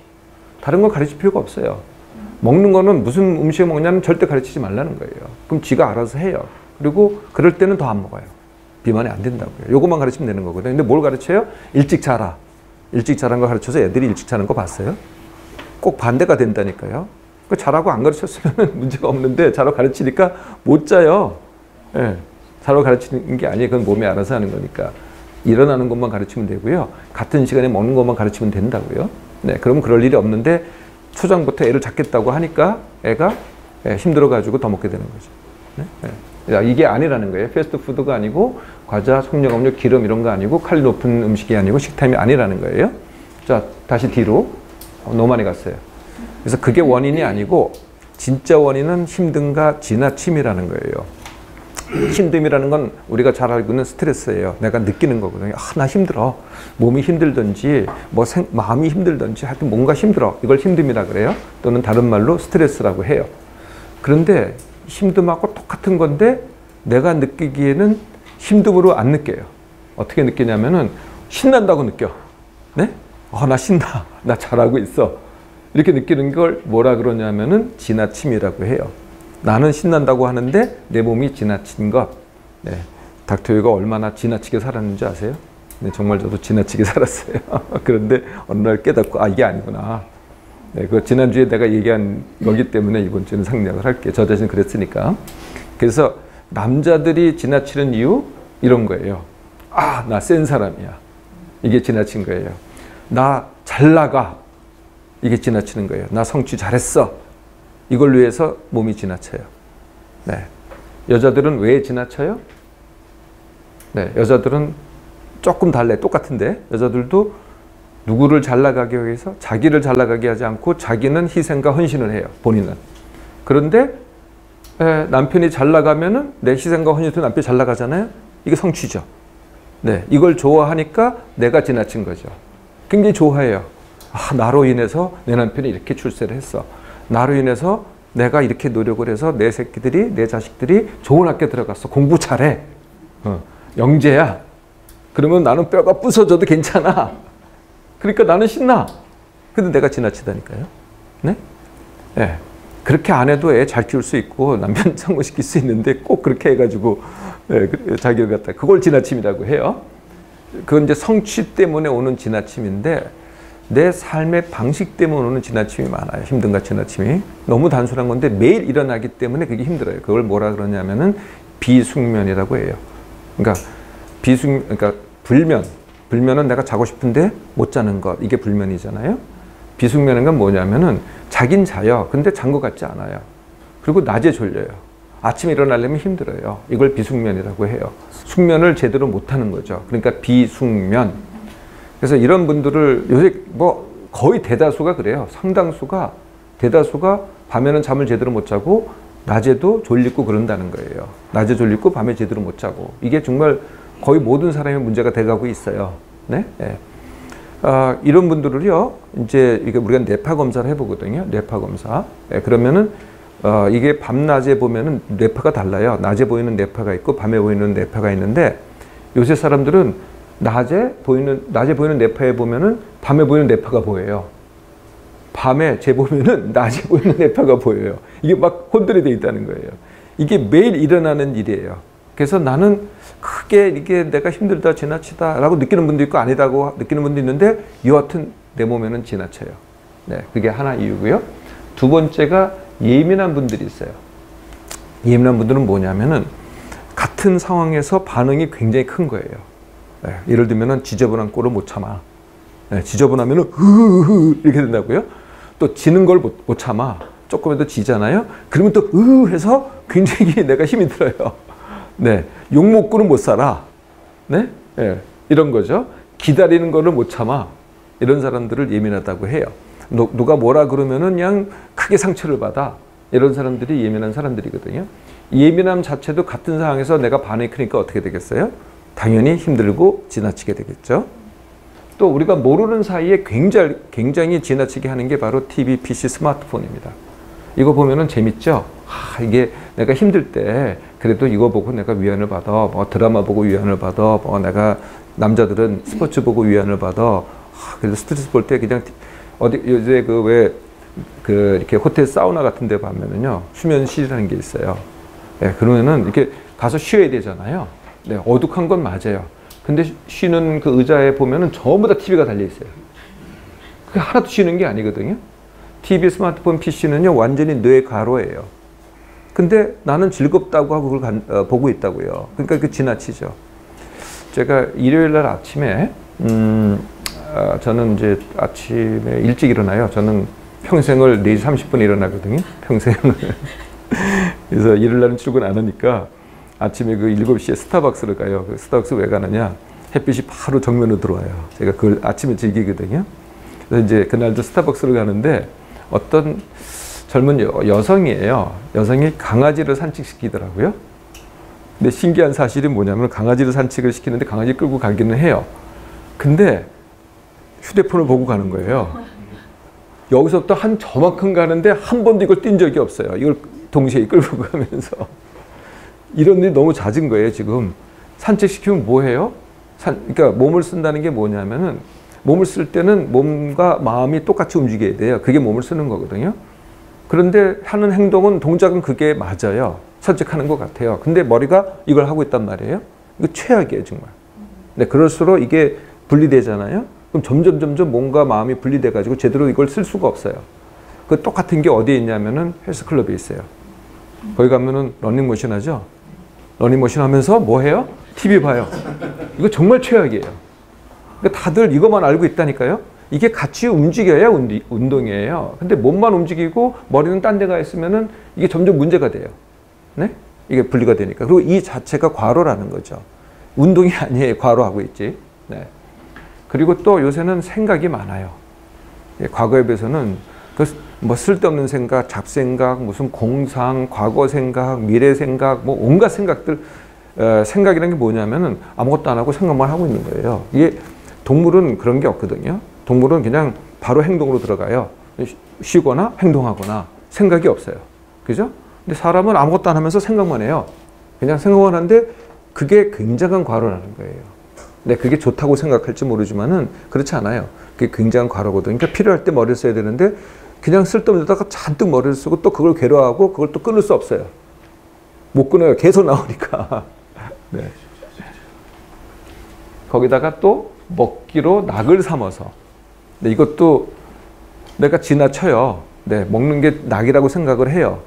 다른 거 가르칠 필요가 없어요. 먹는 거는 무슨 음식을 먹냐면 절대 가르치지 말라는 거예요. 그럼 지가 알아서 해요. 그리고 그럴 때는 더 안 먹어요. 비만이 안 된다고요. 요것만 가르치면 되는 거거든요. 근데 뭘 가르쳐요? 일찍 자라. 일찍 자라는 거 가르쳐서 애들이 일찍 자는 거 봤어요? 꼭 반대가 된다니까요. 그 자라고 안 가르쳤으면 문제가 없는데 자라고 가르치니까 못 자요. 예. 자라고 가르치는 게 아니에요. 그건 몸이 알아서 하는 거니까. 일어나는 것만 가르치면 되고요. 같은 시간에 먹는 것만 가르치면 된다고요. 네, 그러면 그럴 일이 없는데 초장부터 애를 잡겠다고 하니까 애가 힘들어가지고 더 먹게 되는 거죠. 네? 네. 이게 아니라는 거예요. 패스트푸드가 아니고 과자, 속력음료, 기름 이런 거 아니고 칼리 높은 음식이 아니고 식탐이 아니라는 거예요. 자, 다시 뒤로. 너무 많이 갔어요. 그래서 그게 원인이 아니고 진짜 원인은 힘듦과 지나침이라는 거예요. 힘듦이라는 건 우리가 잘 알고 있는 스트레스예요. 내가 느끼는 거거든요. 아, 나 힘들어. 몸이 힘들든지 뭐 마음이 힘들든지 하여튼 뭔가 힘들어. 이걸 힘듦이라 그래요. 또는 다른 말로 스트레스라고 해요. 그런데 힘듦하고 똑같은 건데 내가 느끼기에는 힘듦으로 안 느껴요. 어떻게 느끼냐면은 신난다고 느껴. 네? 나 신나. 나 잘하고 있어. 이렇게 느끼는 걸 뭐라 그러냐면은 지나침이라고 해요. 나는 신난다고 하는데 내 몸이 지나친 것. 네. 닥터유가 얼마나 지나치게 살았는지 아세요? 네, 정말 저도 지나치게 살았어요. 그런데 어느 날 깨닫고 이게 아니구나. 네, 그 지난주에 내가 얘기한 거기 때문에 이번 주는 생략을 할게요. 저 자신 그랬으니까. 그래서 남자들이 지나치는 이유 이런 거예요. 나 센 사람이야. 이게 지나친 거예요. 나 잘 나가. 이게 지나치는 거예요. 나 성취 잘했어. 이걸 위해서 몸이 지나쳐요. 네. 여자들은 왜 지나쳐요? 네, 여자들은 조금 달래. 똑같은데 여자들도 누구를 잘 나가기 위해서 자기를 잘 나가게 하지 않고 자기는 희생과 헌신을 해요. 본인은. 그런데 남편이 잘 나가면은 내 희생과 헌신으로 남편이 잘 나가잖아요. 이게 성취죠. 네, 이걸 좋아하니까 내가 지나친 거죠. 굉장히 좋아해요. 나로 인해서 내 남편이 이렇게 출세를 했어. 나로 인해서 내가 이렇게 노력을 해서 내 새끼들이, 내 자식들이 좋은 학교 들어갔어. 공부 잘해. 영재야. 그러면 나는 뼈가 부서져도 괜찮아. 그러니까 나는 신나. 근데 내가 지나치다니까요. 네? 네. 그렇게 안 해도 애 잘 키울 수 있고 남편 성공시킬 수 있는데 꼭 그렇게 해가지고 자기를 갖다 그걸 지나침이라고 해요. 그건 이제 성취 때문에 오는 지나침인데 내 삶의 방식 때문에 오는 지나침이 많아요. 힘듦과 지나침이. 너무 단순한 건데 매일 일어나기 때문에 그게 힘들어요. 그걸 뭐라 그러냐면은 비숙면이라고 해요. 그러니까 그러니까 불면은 내가 자고 싶은데 못 자는 것. 이게 불면이잖아요. 비숙면은 건 뭐냐면은 자긴 자요. 근데 잔 것 같지 않아요. 그리고 낮에 졸려요. 아침에 일어나려면 힘들어요. 이걸 비숙면이라고 해요. 숙면을 제대로 못하는 거죠. 그러니까 비숙면. 그래서 이런 분들을 요새 뭐 거의 대다수가 그래요. 상당수가 대다수가 밤에는 잠을 제대로 못 자고 낮에도 졸리고 그런다는 거예요. 낮에 졸리고 밤에 제대로 못 자고. 이게 정말 거의 모든 사람의 문제가 돼가고 있어요. 네? 네. 이런 분들을요, 이제 이게 우리가 뇌파 검사를 해보거든요. 뇌파 검사. 네, 그러면은 이게 밤낮에 보면은 뇌파가 달라요. 낮에 보이는 뇌파가 있고 밤에 보이는 뇌파가 있는데 요새 사람들은 낮에 보이는 뇌파에 보면은 밤에 보이는 뇌파가 보여요. 밤에 재보면은 낮에 보이는 뇌파가 보여요. 이게 막 혼돈이 돼 있다는 거예요. 이게 매일 일어나는 일이에요. 그래서 나는 크게 이게 내가 힘들다, 지나치다 라고 느끼는 분도 있고 아니다고 느끼는 분도 있는데 여하튼 내 몸에는 지나쳐요. 네, 그게 하나 이유고요. 두 번째가 예민한 분들이 있어요. 예민한 분들은 뭐냐면은 같은 상황에서 반응이 굉장히 큰 거예요. 네, 예를 들면은 지저분한 꼴을 못 참아. 네, 지저분하면은 이렇게 된다고요. 또 지는 걸 못 참아. 조금이라도 지잖아요. 그러면 또 해서 굉장히 내가 힘이 들어요. 네, 욕 먹고는 못 살아. 네, 네, 이런 거죠. 기다리는 거를 못 참아. 이런 사람들을 예민하다고 해요. 누가 뭐라 그러면은 그냥 크게 상처를 받아. 이런 사람들이 예민한 사람들이거든요. 예민함 자체도 같은 상황에서 내가 반응이 크니까 어떻게 되겠어요? 당연히 힘들고 지나치게 되겠죠. 또 우리가 모르는 사이에 굉장히 지나치게 하는 게 바로 TV, PC, 스마트폰입니다. 이거 보면은 재밌죠? 이게 내가 힘들 때 그래도 이거 보고 내가 위안을 받아. 뭐 드라마 보고 위안을 받아. 뭐 내가 남자들은 스포츠 보고 위안을 받아. 그래서 스트레스 볼 때 그냥 어디 요새 이렇게 호텔 사우나 같은 데 가면은요. 수면실이라는 게 있어요. 네, 그러면은 이렇게 가서 쉬어야 되잖아요. 네, 어둑한 건 맞아요. 근데 쉬는 그 의자에 보면은 전부 다 TV가 달려 있어요. 그게 하나도 쉬는 게 아니거든요. TV, 스마트폰, PC는요 완전히 뇌 가로예요. 근데 나는 즐겁다고 하고 그걸 보고 있다고요. 그러니까 그 지나치죠. 제가 일요일 날 아침에 저는 이제 아침에 일찍 일어나요. 저는 평생을 4시 30분에 일어나거든요. 평생을. 그래서 일요일 날은 출근 안 하니까 아침에 그 7시에 스타벅스를 가요. 그 스타벅스 왜 가느냐? 햇빛이 바로 정면으로 들어와요. 제가 그걸 아침에 즐기거든요. 그래서 이제 그날도 스타벅스를 가는데 어떤 젊은 여성이에요. 여성이 강아지를 산책시키더라고요. 근데 신기한 사실이 뭐냐면 강아지를 산책을 시키는데 강아지 끌고 가기는 해요. 근데 휴대폰을 보고 가는 거예요. 여기서부터 한 저만큼 가는데 한 번도 이걸 뛴 적이 없어요. 이걸 동시에 끌고 가면서. 이런 일이 너무 잦은 거예요, 지금. 산책시키면 뭐 해요? 그러니까 몸을 쓴다는 게 뭐냐면은 몸을 쓸 때는 몸과 마음이 똑같이 움직여야 돼요. 그게 몸을 쓰는 거거든요. 그런데 하는 행동은 동작은 그게 맞아요. 산책하는 것 같아요. 근데 머리가 이걸 하고 있단 말이에요. 이거 최악이에요, 정말. 네, 그럴수록 이게 분리되잖아요. 그럼 점점 몸과 마음이 분리돼 가지고 제대로 이걸 쓸 수가 없어요. 그 똑같은 게 어디에 있냐면은 헬스클럽에 있어요. 거기 가면은 러닝머신 하죠. 러닝머신 하면서 뭐 해요? TV 봐요. 이거 정말 최악이에요. 그러니까 다들 이것만 알고 있다니까요. 이게 같이 움직여야 운동이에요. 근데 몸만 움직이고 머리는 딴 데 가 있으면은 이게 점점 문제가 돼요. 네? 이게 분리가 되니까. 그리고 이 자체가 과로라는 거죠. 운동이 아니에요. 과로하고 있지. 네. 그리고 또 요새는 생각이 많아요. 과거에 비해서는 뭐 쓸데없는 생각, 잡생각, 무슨 공상, 과거 생각, 미래 생각, 뭐 온갖 생각들, 생각이라는 게 뭐냐면은 아무것도 안 하고 생각만 하고 있는 거예요. 이게 동물은 그런 게 없거든요. 동물은 그냥 바로 행동으로 들어가요. 쉬거나 행동하거나 생각이 없어요. 그죠? 근데 사람은 아무것도 안 하면서 생각만 해요. 그냥 생각만 하는데 그게 굉장한 과로라는 거예요. 네, 그게 좋다고 생각할지 모르지만은 그렇지 않아요. 그게 굉장한 과로거든요. 그러니까 필요할 때 머리를 써야 되는데 그냥 쓸데없는 데다가 잔뜩 머리를 쓰고 또 그걸 괴로워하고 그걸 또 끊을 수 없어요. 못 끊어요. 계속 나오니까. 네. 거기다가 또 먹기로 낙을 삼아서. 네, 이것도 내가 지나쳐요. 네, 먹는 게 낙이라고 생각을 해요.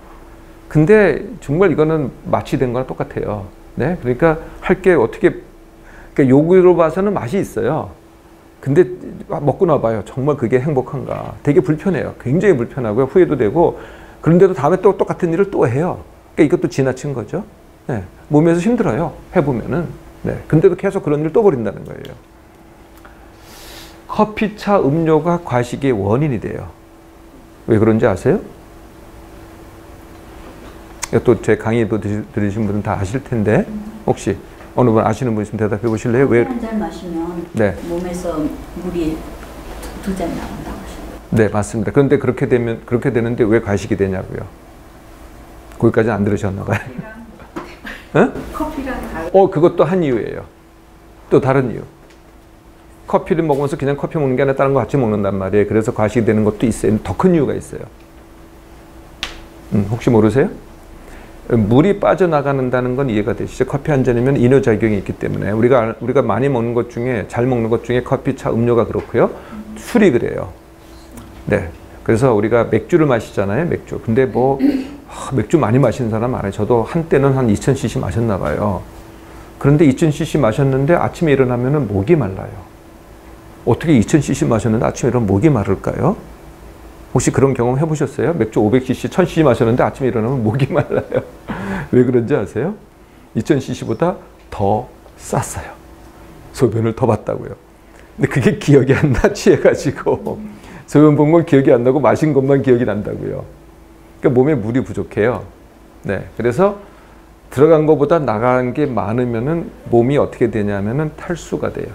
근데 정말 이거는 마취된 거랑 똑같아요. 네, 그러니까 할 게 어떻게, 그러니까 요구로 봐서는 맛이 있어요. 근데 먹고 나봐요. 정말 그게 행복한가. 되게 불편해요. 굉장히 불편하고요. 후회도 되고. 그런데도 다음에 또 똑같은 일을 또 해요. 그러니까 이것도 지나친 거죠. 네, 몸에서 힘들어요. 해보면은. 네, 근데도 계속 그런 일을 또 벌인다는 거예요. 커피, 차, 음료가 과식의 원인이 돼요. 왜 그런지 아세요? 또 제 강의도 들으신 분은 다 아실 텐데 혹시 어느 분 아시는 분 있으면 대답해 보실래요? 왜? 한 잔 마시면 네. 몸에서 물이 2잔 나온다고 하시죠. 네, 맞습니다. 그런데 그렇게 되는데 왜 과식이 되냐고요? 거기까지는 안 들으셨나 봐요. 커피랑 다른. 그것도 한 이유예요. 또 다른 이유. 커피를 먹으면서 그냥 커피 먹는 게 아니라 다른 거 같이 먹는단 말이에요. 그래서 과식이 되는 것도 있어요. 더 큰 이유가 있어요. 혹시 모르세요? 물이 빠져나가는다는 건 이해가 되시죠? 커피 한 잔이면 이뇨작용이 있기 때문에 우리가 많이 먹는 것 중에 잘 먹는 것 중에 커피, 차, 음료가 그렇고요. 술이 그래요. 네. 그래서 우리가 맥주를 마시잖아요. 맥주. 근데 뭐 맥주 많이 마시는 사람 많아요. 저도 한때는 한 2000cc 마셨나 봐요. 그런데 2000cc 마셨는데 아침에 일어나면은 목이 말라요. 어떻게 2000cc 마셨는데 아침에 일어나면 목이 마를까요? 혹시 그런 경험 해보셨어요? 맥주 500cc, 1000cc 마셨는데 아침에 일어나면 목이 말라요. 왜 그런지 아세요? 2000cc보다 더 쌌어요. 소변을 더 봤다고요. 근데 그게 기억이 안 나, 취해가지고. 소변 본 건 기억이 안 나고 마신 것만 기억이 난다고요. 그러니까 몸에 물이 부족해요. 네, 그래서 들어간 것보다 나간 게 많으면은 몸이 어떻게 되냐면은 탈수가 돼요.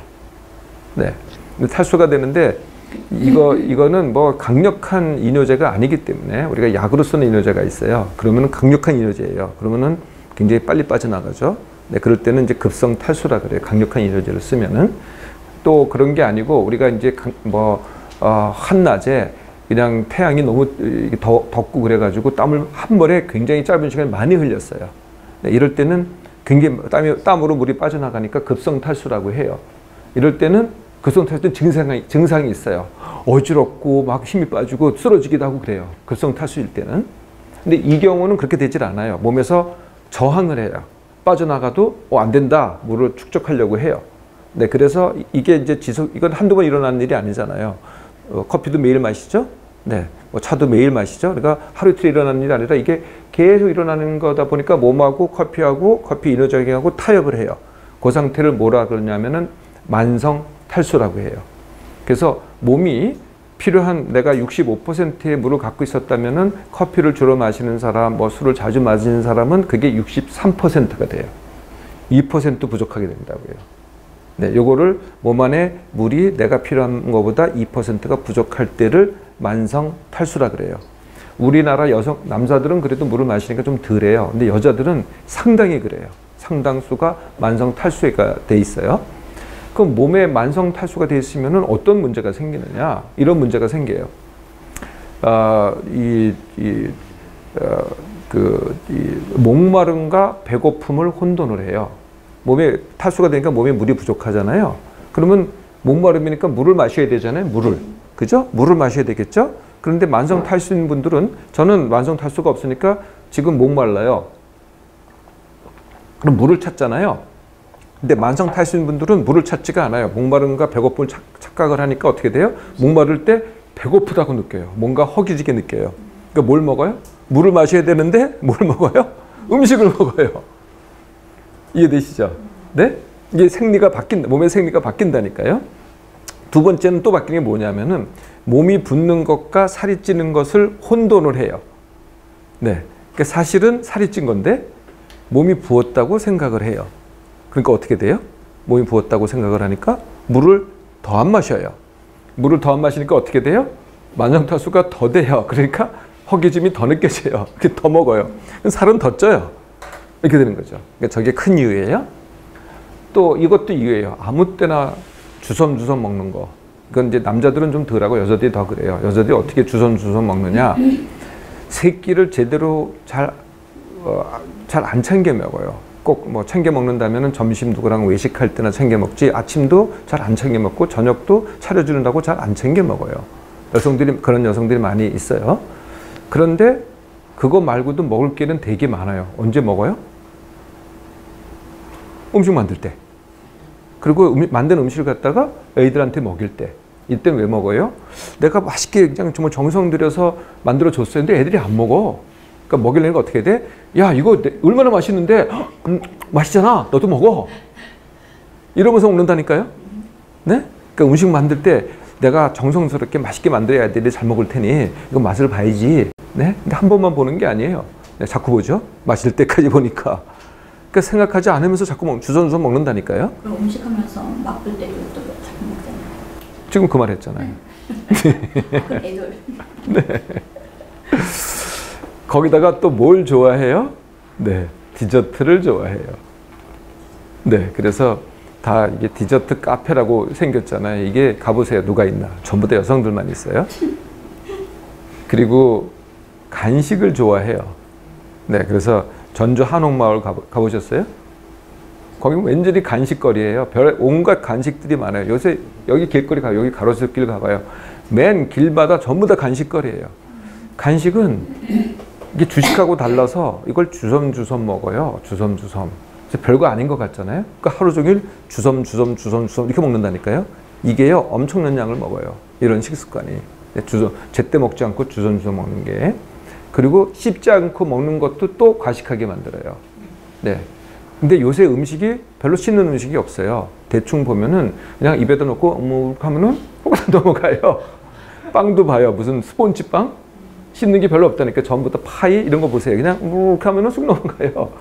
네, 근데 탈수가 되는데 이거는 뭐 강력한 이뇨제가 아니기 때문에 우리가 약으로 쓰는 이뇨제가 있어요. 그러면은 강력한 이뇨제예요. 그러면은 굉장히 빨리 빠져나가죠. 네, 그럴 때는 이제 급성 탈수라 그래요. 강력한 이뇨제를 쓰면은. 또 그런 게 아니고 우리가 이제 한낮에 그냥 태양이 너무 덥고 그래가지고 땀을 한 번에 굉장히 짧은 시간에 많이 흘렸어요. 네, 이럴 때는 굉장히 땀으로 물이 빠져나가니까 급성 탈수라고 해요. 이럴 때는 급성 탈수는 증상이 있어요. 어지럽고 막 힘이 빠지고 쓰러지기도 하고 그래요. 급성 탈수일 때는. 근데 이 경우는 그렇게 되질 않아요. 몸에서 저항을 해요. 빠져나가도 안 된다. 물을 축적하려고 해요. 네, 그래서 이게 이제 이건 한두 번 일어나는 일이 아니잖아요. 커피도 매일 마시죠? 네, 뭐 차도 매일 마시죠? 그러니까 하루 이틀 일어나는 일이 아니라 이게 계속 일어나는 거다 보니까 몸하고 커피 이뇨작용하고 타협을 해요. 그 상태를 뭐라 그러냐면은 만성 탈수라고 해요. 그래서 몸이 필요한 내가 65%의 물을 갖고 있었다면은 커피를 주로 마시는 사람, 뭐 술을 자주 마시는 사람은 그게 63%가 돼요. 2% 부족하게 된다고요. 네, 요거를 몸 안에 물이 내가 필요한 것보다 2%가 부족할 때를 만성 탈수라 그래요. 우리나라 남자들은 그래도 물을 마시니까 좀 덜해요. 근데 여자들은 상당히 그래요. 상당수가 만성 탈수가 돼 있어요. 그럼 몸에 만성 탈수가 돼 있으면은 어떤 문제가 생기느냐? 이런 문제가 생겨요. 목마름과 배고픔을 혼돈을 해요. 몸에 탈수가 되니까 몸에 물이 부족하잖아요. 그러면 목마름이니까 물을 마셔야 되잖아요. 물을. 그죠? 물을 마셔야 되겠죠? 그런데 만성 탈수인 분들은 저는 만성 탈수가 없으니까 지금 목말라요. 그럼 물을 찾잖아요. 근데 만성 탈수인 분들은 물을 찾지가 않아요. 목마름과 배고픔을 착각을 하니까 어떻게 돼요? 목마를 때 배고프다고 느껴요. 뭔가 허기지게 느껴요. 그러니까 뭘 먹어요? 물을 마셔야 되는데 뭘 먹어요? 음식을 먹어요. 이해되시죠? 네? 이게 몸의 생리가 바뀐다니까요. 두 번째는 또 바뀌는 게 뭐냐면은 몸이 붓는 것과 살이 찌는 것을 혼돈을 해요. 네. 그러니까 사실은 살이 찐 건데 몸이 부었다고 생각을 해요. 그러니까 어떻게 돼요? 몸이 부었다고 생각을 하니까 물을 더 안 마셔요. 물을 더 안 마시니까 어떻게 돼요? 만성탈수가 더 돼요. 그러니까 허기짐이 더 느껴져요. 더 먹어요. 살은 더 쪄요. 이렇게 되는 거죠. 그러니까 저게 큰 이유예요. 또 이것도 이유예요. 아무 때나 주섬주섬 먹는 거. 이건 이제 남자들은 좀 덜하고 여자들이 더 그래요. 여자들이 어떻게 주섬주섬 먹느냐. 새끼를 제대로 잘 안 챙겨 먹어요. 꼭 뭐 챙겨 먹는다면은 점심 누구랑 외식할 때나 챙겨 먹지 아침도 잘 안 챙겨 먹고 저녁도 차려주는다고 잘 안 챙겨 먹어요. 그런 여성들이 많이 있어요. 그런데 그거 말고도 먹을 게는 되게 많아요. 언제 먹어요? 음식 만들 때. 그리고 만든 음식을 갖다가 애들한테 먹일 때. 이때는 왜 먹어요? 내가 맛있게 그냥 정말 정성 들여서 만들어 줬어요. 근데 애들이 안 먹어. 그러니까 먹이려니까 어떻게 돼? 야, 이거 얼마나 맛있는데 맛있잖아. 너도 먹어. 이러면서 먹는다니까요. 네? 그러니까 음식 만들 때 내가 정성스럽게 맛있게 만들어야 애들이 잘 먹을 테니 이거 맛을 봐야지. 네? 근데 한 번만 보는 게 아니에요. 네, 자꾸 보죠. 마실 때까지 보니까. 그러니까 생각하지 않으면서 자꾸 주섬주섬 먹는다니까요. 그럼 음식하면서 맛볼 때도 또 자꾸 먹잖아요. 지금 그 말 했잖아요. 그 애들. 네. 거기다가 또 뭘 좋아해요? 네, 디저트를 좋아해요. 네, 그래서 다 이게 디저트 카페라고 생겼잖아요. 이게 가보세요. 누가 있나? 전부 다 여성들만 있어요. 그리고 간식을 좋아해요. 네, 그래서 전주 한옥마을 가보셨어요? 거기 왠지 간식거리예요. 온갖 간식들이 많아요. 요새 여기 길거리 가요. 여기 가로수길 가봐요. 맨 길마다 전부 다 간식거리예요. 간식은 이게 주식하고 달라서 이걸 주섬주섬 먹어요. 주섬주섬. 별거 아닌 것 같잖아요. 그러니까 하루 종일 주섬주섬 이렇게 먹는다니까요. 이게요 엄청난 양을 먹어요. 이런 식습관이. 제때 먹지 않고 주섬주섬 먹는 게. 그리고 씹지 않고 먹는 것도 또 과식하게 만들어요. 네. 근데 요새 음식이 별로 씹는 음식이 없어요. 대충 보면은 그냥 입에다 넣고 뭐 하면은 넘어가요. 빵도 봐요. 무슨 스폰지빵? 씹는 게 별로 없다니까. 전부 다 파이 이런 거 보세요. 그냥 묵 하면은 쑥 넘어가요.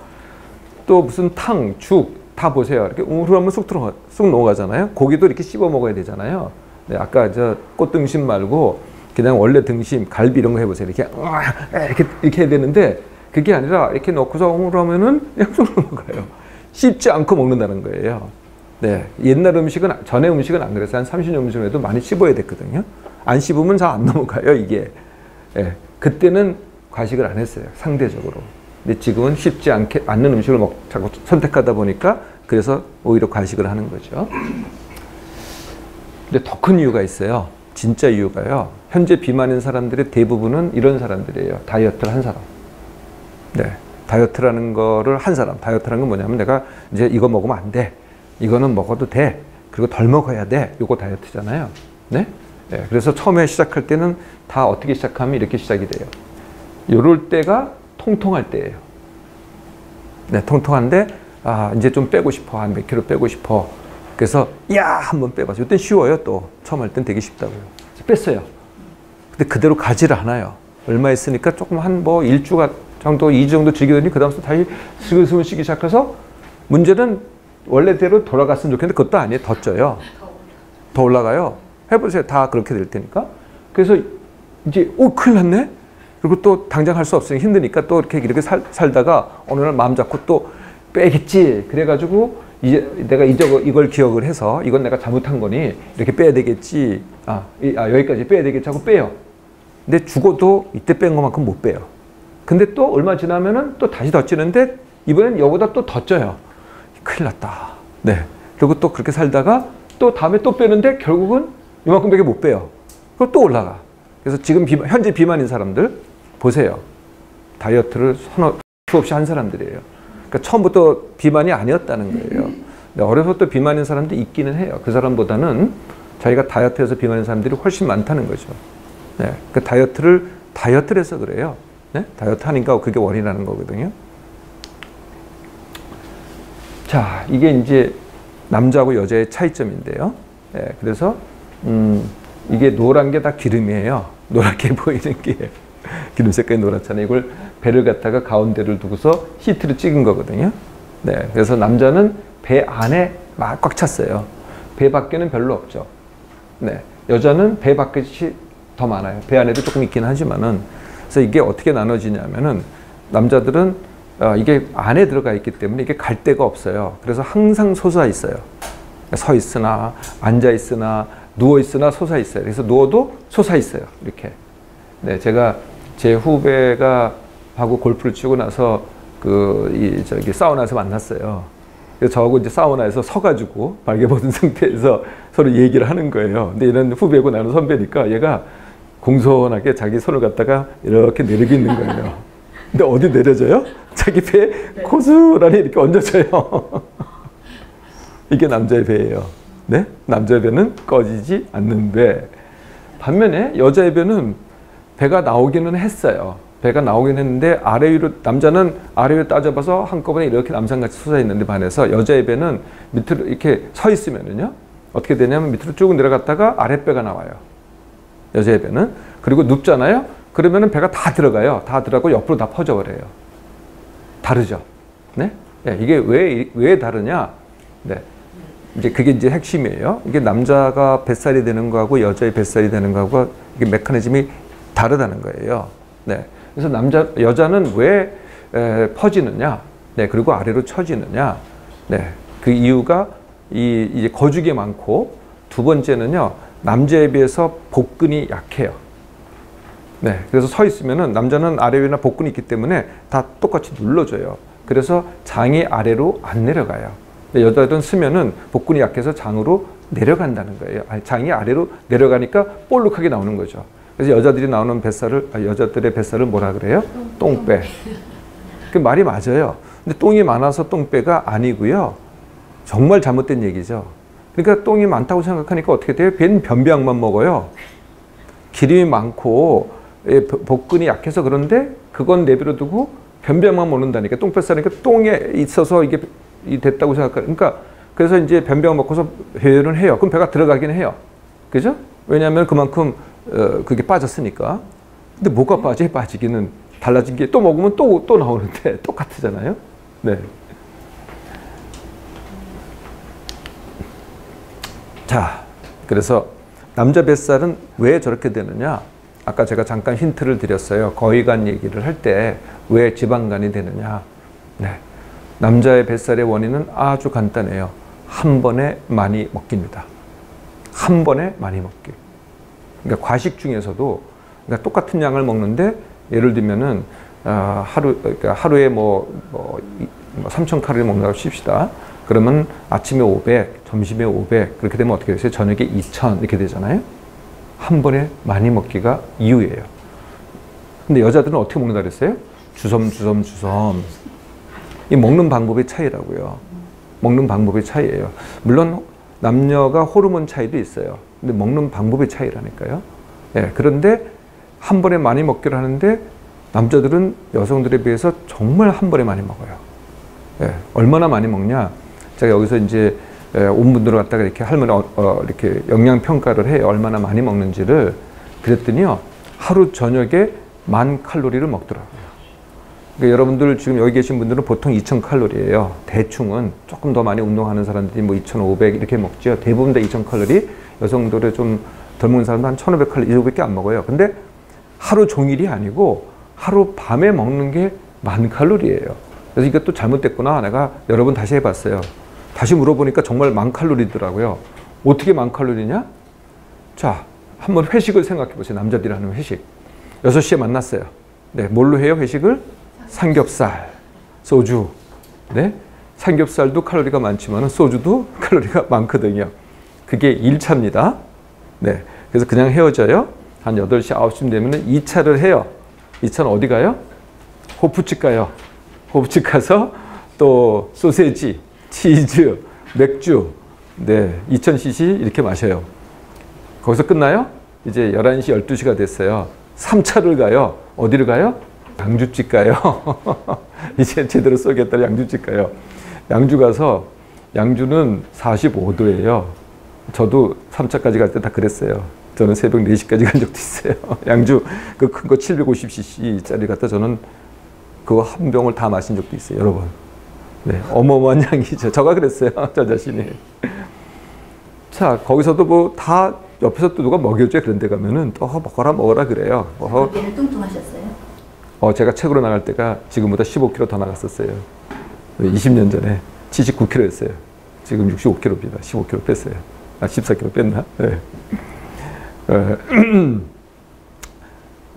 또 무슨 탕, 죽 다 보세요. 이렇게 하면 쑥 넘어가잖아요. 고기도 이렇게 씹어 먹어야 되잖아요. 네, 아까 저 꽃등심 말고 그냥 원래 등심, 갈비 이런 거 해보세요. 이렇게 해야 되는데 그게 아니라 이렇게 넣고서 하면은 그냥 쑥 넘어가요. 씹지 않고 먹는다는 거예요. 네, 옛날 음식은, 전에 음식은 안 그랬어요. 한 30년 전에도 많이 씹어야 됐거든요. 안 씹으면 잘 안 넘어가요, 이게. 네, 그때는 과식을 안 했어요, 상대적으로. 근데 지금은 씹지 않는 음식을 자꾸 선택하다 보니까 그래서 오히려 과식을 하는 거죠. 근데 더 큰 이유가 있어요. 진짜 이유가요. 현재 비만인 사람들의 대부분은 이런 사람들이에요. 다이어트를 한 사람. 네, 다이어트라는 거를 한 사람. 다이어트라는 건 뭐냐면 내가 이제 이거 먹으면 안 돼. 이거는 먹어도 돼. 그리고 덜 먹어야 돼. 요거 다이어트잖아요. 네? 네, 그래서 처음에 시작할 때는 다 어떻게 시작하면 이렇게 시작이 돼요. 요럴 때가 통통할 때예요. 네, 통통한데 이제 좀 빼고 싶어. 한 몇 킬로 빼고 싶어. 그래서 한번 빼봤어요. 이땐 쉬워요. 또 처음 할 땐 되게 쉽다고요. 뺐어요. 근데 그대로 가지를 않아요. 얼마 있으니까 조금 한 뭐 1주 정도, 2주 정도 즐기더니 그 다음부터 다시 슬슬 쉬기 시작해서 문제는 원래대로 돌아갔으면 좋겠는데 그것도 아니에요. 더 쪄요. 더 올라가요. 해보세요. 다 그렇게 될 테니까. 그래서 이제 큰일 났네. 그리고 또 당장 할 수 없으니 힘드니까 또 이렇게 살다가 어느 날 마음 잡고 또 빼겠지. 그래가지고 이제 내가 이걸 기억을 해서 이건 내가 잘못한 거니 이렇게 빼야 되겠지. 여기까지 빼야 되겠지 하고 빼요. 근데 죽어도 이때 뺀 것만큼 못 빼요. 근데 또 얼마 지나면은 또 다시 더 찌는데 이번엔 여보다 또 더 쪄요. 큰일 났다. 네. 그리고 또 그렇게 살다가 또 다음에 또 빼는데 결국은 이만큼밖에 못 빼요. 그리고 또 올라가. 그래서 지금 현재 비만인 사람들 보세요. 다이어트를 수없이 한 사람들이에요. 그러니까 처음부터 비만이 아니었다는 거예요. 어려서부터 비만인 사람도 있기는 해요. 그 사람보다는 자기가 다이어트해서 비만인 사람들이 훨씬 많다는 거죠. 네. 그 다이어트를 해서 그래요. 네? 다이어트 하니까 그게 원인이라는 거거든요. 자, 이게 이제 남자하고 여자의 차이점인데요. 네, 그래서 이게 노란 게 다 기름이에요. 노랗게 보이는 게 기름 색깔이 노랗잖아요. 이걸 배를 갖다가 가운데를 두고서 시트를 찍은 거거든요. 네, 그래서 남자는 배 안에 막 꽉 찼어요. 배 밖에는 별로 없죠. 네, 여자는 배 밖이 더 많아요. 배 안에도 조금 있긴 하지만은. 그래서 이게 어떻게 나눠지냐면은 남자들은 이게 안에 들어가 있기 때문에 이게 갈 데가 없어요. 그래서 항상 솟아 있어요. 서 있으나 앉아 있으나 누워 있으나 솟아 있어요. 그래서 누워도 솟아 있어요. 이렇게. 네, 제가 제 후배가 하고 골프를 치고 나서 사우나에서 만났어요. 그래서 저하고 이제 사우나에서 서가지고 발개 벗은 상태에서 서로 얘기를 하는 거예요. 근데 얘는 후배고 나는 선배니까 얘가 공손하게 자기 손을 갖다가 이렇게 내리고 있는 거예요. 근데 어디 내려져요? 자기 배에 고스란히 이렇게 얹어져요. 이게 남자의 배예요. 네? 남자의 배는 꺼지지 않는 배. 반면에 여자의 배는 배가 나오기는 했어요. 배가 나오긴 했는데 아래 위로, 남자는 아래 위로 따져봐서 한꺼번에 이렇게 남산같이 솟아 있는데 반해서 여자의 배는 밑으로 이렇게 서 있으면은요, 어떻게 되냐면 밑으로 쭉 내려갔다가 아랫배가 나와요. 여자의 배는. 그리고 눕잖아요. 그러면은 배가 다 들어가요. 다 들어가고 옆으로 다 퍼져버려요. 다르죠. 네? 네, 이게 왜 다르냐? 네. 이제 그게 이제 핵심이에요. 이게 남자가 뱃살이 되는 거하고 여자의 뱃살이 되는 거하고 이게 메커니즘이 다르다는 거예요. 네. 그래서 여자는 왜 퍼지느냐? 네. 그리고 아래로 처지느냐? 네. 그 이유가 이제 거죽이 많고, 두 번째는요, 남자에 비해서 복근이 약해요. 네. 그래서 서 있으면은 남자는 아래 위나 복근이 있기 때문에 다 똑같이 눌러줘요. 그래서 장이 아래로 안 내려가요. 여자들은 쓰면은 복근이 약해서 장으로 내려간다는 거예요. 장이 아래로 내려가니까 볼록하게 나오는 거죠. 그래서 여자들이 나오는 여자들의 뱃살을 뭐라 그래요? 똥배. 그 말이 맞아요. 근데 똥이 많아서 똥배가 아니고요. 정말 잘못된 얘기죠. 그러니까 똥이 많다고 생각하니까 어떻게 돼요? 배는 변비약만 먹어요. 기름이 많고 복근이 약해서 그런데 그건 내버려 두고 변병만 먹는다니까. 똥뱃살이니까 똥에 있어서 이게 됐다고 생각하니까. 그러니까 그래서 이제 변병 먹고서 회를 해요. 그럼 배가 들어가긴 해요. 그죠? 왜냐하면 그만큼 그게 빠졌으니까. 근데 뭐가 빠져? 빠지기는 달라진 게 또 먹으면 또 나오는데 똑같잖아요. 네. 자, 그래서 남자 뱃살은 왜 저렇게 되느냐? 아까 제가 잠깐 힌트를 드렸어요. 거위간 얘기를 할 때 왜 지방간이 되느냐? 네. 남자의 뱃살의 원인은 아주 간단해요. 한 번에 많이 먹기입니다. 한 번에 많이 먹기. 그러니까 과식 중에서도 그러니까 똑같은 양을 먹는데 예를 들면은 그러니까 하루에 뭐 3,000칼로리 먹는다고 칩시다. 그러면 아침에 500, 점심에 500 그렇게 되면 어떻게 되세요? 저녁에 2,000 이렇게 되잖아요. 한 번에 많이 먹기가 이유예요. 근데 여자들은 어떻게 먹는다 그랬어요? 주섬. 이 먹는 방법의 차이라고요. 먹는 방법의 차이예요. 물론 남녀가 호르몬 차이도 있어요. 근데 먹는 방법의 차이라니까요. 예, 그런데 한 번에 많이 먹기를 하는데 남자들은 여성들에 비해서 정말 한 번에 많이 먹어요. 예, 얼마나 많이 먹냐? 제가 여기서 이제 온 분들을 갖다가 이렇게 할머니 이렇게 영양 평가를 해요. 얼마나 많이 먹는지를. 그랬더니요, 하루 저녁에 10,000칼로리를 먹더라고요. 그러니까 여러분들 지금 여기 계신 분들은 보통 2,000칼로리예요. 대충은 조금 더 많이 운동하는 사람들이 뭐 2,500 이렇게 먹죠. 대부분 다 2,000칼로리. 여성들의 좀 덜 먹는 사람도 한 1,500칼로리 이거밖에 안 먹어요. 근데 하루 종일이 아니고 하루 밤에 먹는 게 10,000칼로리예요. 그래서 이것도 잘못됐구나. 내가 여러 번 다시 해봤어요. 다시 물어보니까 정말 10,000칼로리더라고요. 어떻게 10,000칼로리냐? 자, 한번 회식을 생각해 보세요. 남자들이 하는 회식. 6시에 만났어요. 네, 뭘로 해요, 회식을? 삼겹살, 소주. 네? 삼겹살도 칼로리가 많지만 소주도 칼로리가 많거든요. 그게 1차입니다. 네. 그래서 그냥 헤어져요. 한 8시, 9시쯤 되면 2차를 해요. 2차는 어디 가요? 호프집 가요. 호프집 가서 또 소세지, 치즈, 맥주, 네, 2,000cc 이렇게 마셔요. 거기서 끝나요? 이제 11시, 12시가 됐어요. 3차를 가요. 어디를 가요? 양주집 가요. 이제 제대로 쏘겠다. 양주집 가요. 양주 가서 양주는 45도예요. 저도 3차까지 갈 때 다 그랬어요. 저는 새벽 4시까지 간 적도 있어요. 양주 그 큰 거 750cc짜리 갖다 저는 그거 한 병을 다 마신 적도 있어요. 여러 번. 네, 어마어마한 양이죠. 저가 그랬어요. 저 자신이. 자, 거기서도 뭐 다 옆에서 또 누가 먹여줘요. 그런 데 가면은 또 먹어라 그래요. 그때는 뚱뚱하셨어요? 제가 책으로 나갈 때가 지금보다 15kg 더 나갔었어요. 20년 전에 79kg였어요. 지금 65kg입니다. 15kg 뺐어요. 14kg 뺐나? 네.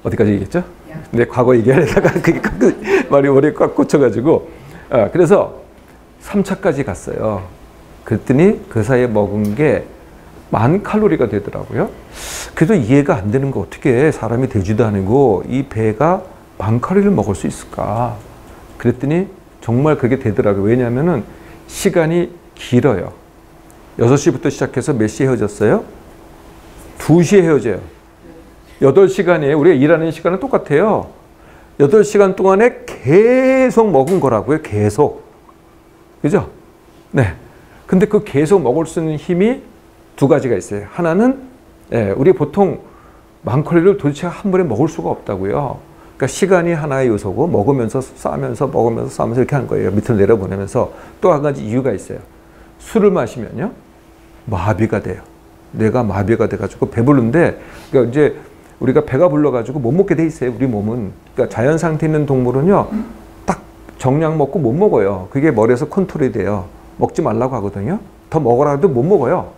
어디까지 얘기했죠? 네, 과거 얘기하려다가 그게 말이 머리에 꽉 꽂혀가지고. 그래서 3차까지 갔어요. 그랬더니 그 사이에 먹은 게 10,000칼로리가 되더라고요. 그래도 이해가 안 되는 거 어떻게 사람이 되지도 않고 이 배가 10,000칼로리를 먹을 수 있을까? 그랬더니 정말 그게 되더라고요. 왜냐하면은 시간이 길어요. 6시부터 시작해서 몇 시에 헤어졌어요? 2시에 헤어져요. 8시간이에요. 우리가 일하는 시간은 똑같아요. 8시간 동안에 계속 먹은 거라고요. 계속. 그죠? 네. 근데 그 계속 먹을 수 있는 힘이 두 가지가 있어요. 하나는 우리 보통 10,000칼로리를 도대체 한 번에 먹을 수가 없다고요. 그러니까 시간이 하나의 요소고 먹으면서 싸면서 이렇게 하는 거예요. 밑으로 내려보내면서. 또 한 가지 이유가 있어요. 술을 마시면요. 마비가 돼요. 뇌가 마비가 돼가지고 배부른데 그러니까 이제 우리가 배가 불러가지고 못 먹게 돼 있어요. 우리 몸은. 그러니까 자연 상태에 있는 동물은요. 딱 정량 먹고 못 먹어요. 그게 머리에서 컨트롤이 돼요. 먹지 말라고 하거든요. 더 먹으라 해도 못 먹어요.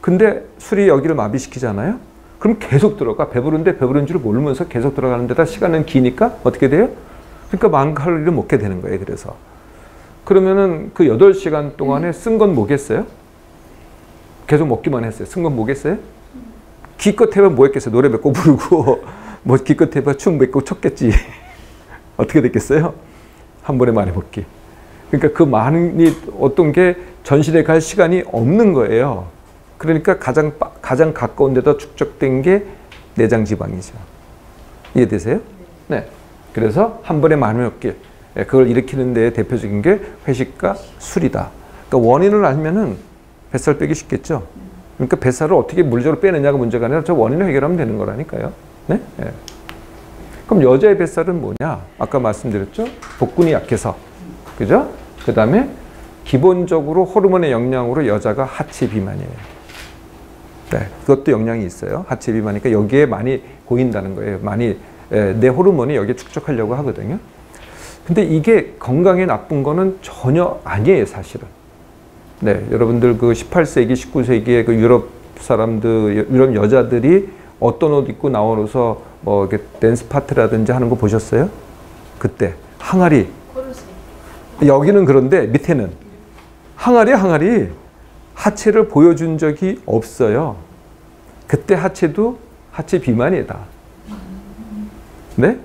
근데 술이 여기를 마비시키잖아요. 그럼 계속 들어가. 배부른데 배부른 줄 모르면서 계속 들어가는 데다 시간은 기니까 어떻게 돼요? 그러니까 10,000칼로리를 먹게 되는 거예요. 그래서. 그러면은 그 8시간 동안에 쓴 건 뭐겠어요? 계속 먹기만 했어요. 쓴 건 뭐겠어요? 기껏 해봐 뭐 했겠어요? 노래 몇 곡 부르고 뭐 기껏 해봐 춤 몇 곡 췄겠지. 어떻게 됐겠어요? 한 번에 많이 먹기. 그러니까 그 많이 어떤 게 전신에 갈 시간이 없는 거예요. 그러니까 가장 가까운 데다 축적된 게 내장 지방이죠. 이해되세요? 네. 그래서 한 번에 많이 먹기. 예, 그걸 일으키는 데 대표적인 게 회식과 술이다. 그러니까 원인을 알면은 뱃살 빼기 쉽겠죠. 그러니까 뱃살을 어떻게 물리적으로 빼느냐가 문제가 아니라 저 원인을 해결하면 되는 거라니까요. 네? 예. 그럼 여자의 뱃살은 뭐냐? 아까 말씀드렸죠. 복근이 약해서. 그죠? 그 다음에 기본적으로 호르몬의 영향으로 여자가 하체 비만이에요. 네, 그것도 영향이 있어요. 하체 비만이니까 여기에 많이 보인다는 거예요. 많이 내 호르몬이 여기에 축적하려고 하거든요. 근데 이게 건강에 나쁜 거는 전혀 아니에요, 사실은. 네, 여러분들 그 18세기, 19세기의 그 유럽 사람들, 유럽 여자들이 어떤 옷 입고 나오면서 뭐 이렇게 댄스 파트라든지 하는 거 보셨어요? 그때 항아리. 여기는 그런데 밑에는 항아리 하체를 보여준 적이 없어요. 그때 하체도 하체 비만이다. 네?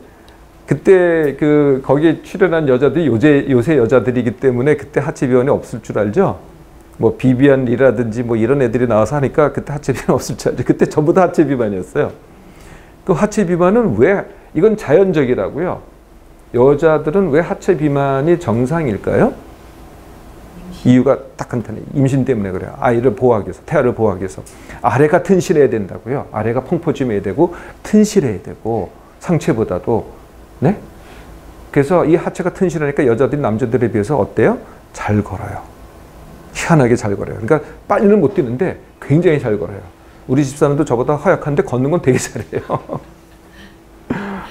그때 그 거기에 출연한 여자들이 요새 여자들이기 때문에 그때 하체 비만이 없을 줄 알죠? 뭐 비비안 리라든지 뭐 이런 애들이 나와서 하니까 그때 하체 비만 없을 줄 알죠? 그때 전부 다 하체 비만이었어요. 그 하체 비만은 왜 이건 자연적이라고요. 여자들은 왜 하체 비만이 정상일까요? 이유가 딱 간단해요. 임신 때문에 그래요. 아이를 보호하기 위해서, 태아를 보호하기 위해서. 아래가 튼실해야 된다고요. 아래가 펑퍼짐해야 되고 튼실해야 되고 상체보다도. 네? 그래서 이 하체가 튼실하니까 여자들이 남자들에 비해서 어때요? 잘 걸어요. 희한하게 잘 걸어요. 그러니까 빨리는 못 뛰는데 굉장히 잘 걸어요. 우리 집사람도 저보다 허약한데 걷는 건 되게 잘해요.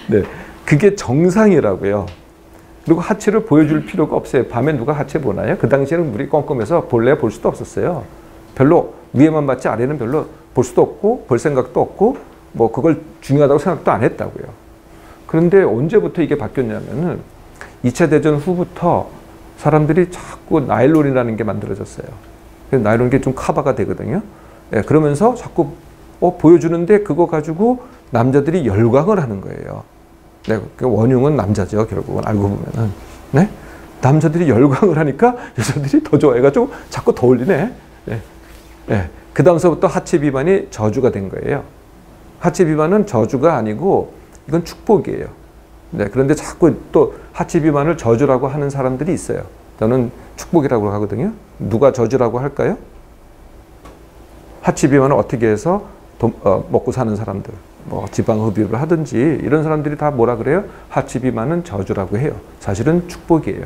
네, 그게 정상이라고요. 그리고 하체를 보여줄 필요가 없어요. 밤에 누가 하체 보나요? 그 당시에는 물이 껌껌해서 볼래야 볼 수도 없었어요. 별로 위에만 봤지 아래는 별로 볼 수도 없고 볼 생각도 없고 뭐 그걸 중요하다고 생각도 안 했다고요. 그런데 언제부터 이게 바뀌었냐면은 2차 대전 후부터 사람들이 자꾸 나일론이라는 게 만들어졌어요. 그래서 나일론 게 좀 커버가 되거든요. 예, 그러면서 자꾸 보여주는데 그거 가지고 남자들이 열광을 하는 거예요. 네, 그 원흉은 남자죠, 결국은 알고 보면은. 네? 남자들이 열광을 하니까 여자들이 더 좋아해가지고 자꾸 더 올리네. 네. 네. 그 다음서부터 하체 비만이 저주가 된 거예요. 하체 비만은 저주가 아니고 이건 축복이에요. 네, 그런데 자꾸 또 하체 비만을 저주라고 하는 사람들이 있어요. 저는 축복이라고 하거든요. 누가 저주라고 할까요? 하체 비만을 어떻게 해서 먹고 사는 사람들, 뭐 지방 흡입을 하든지 이런 사람들이 다 뭐라 그래요? 하체 비만은 저주라고 해요. 사실은 축복이에요.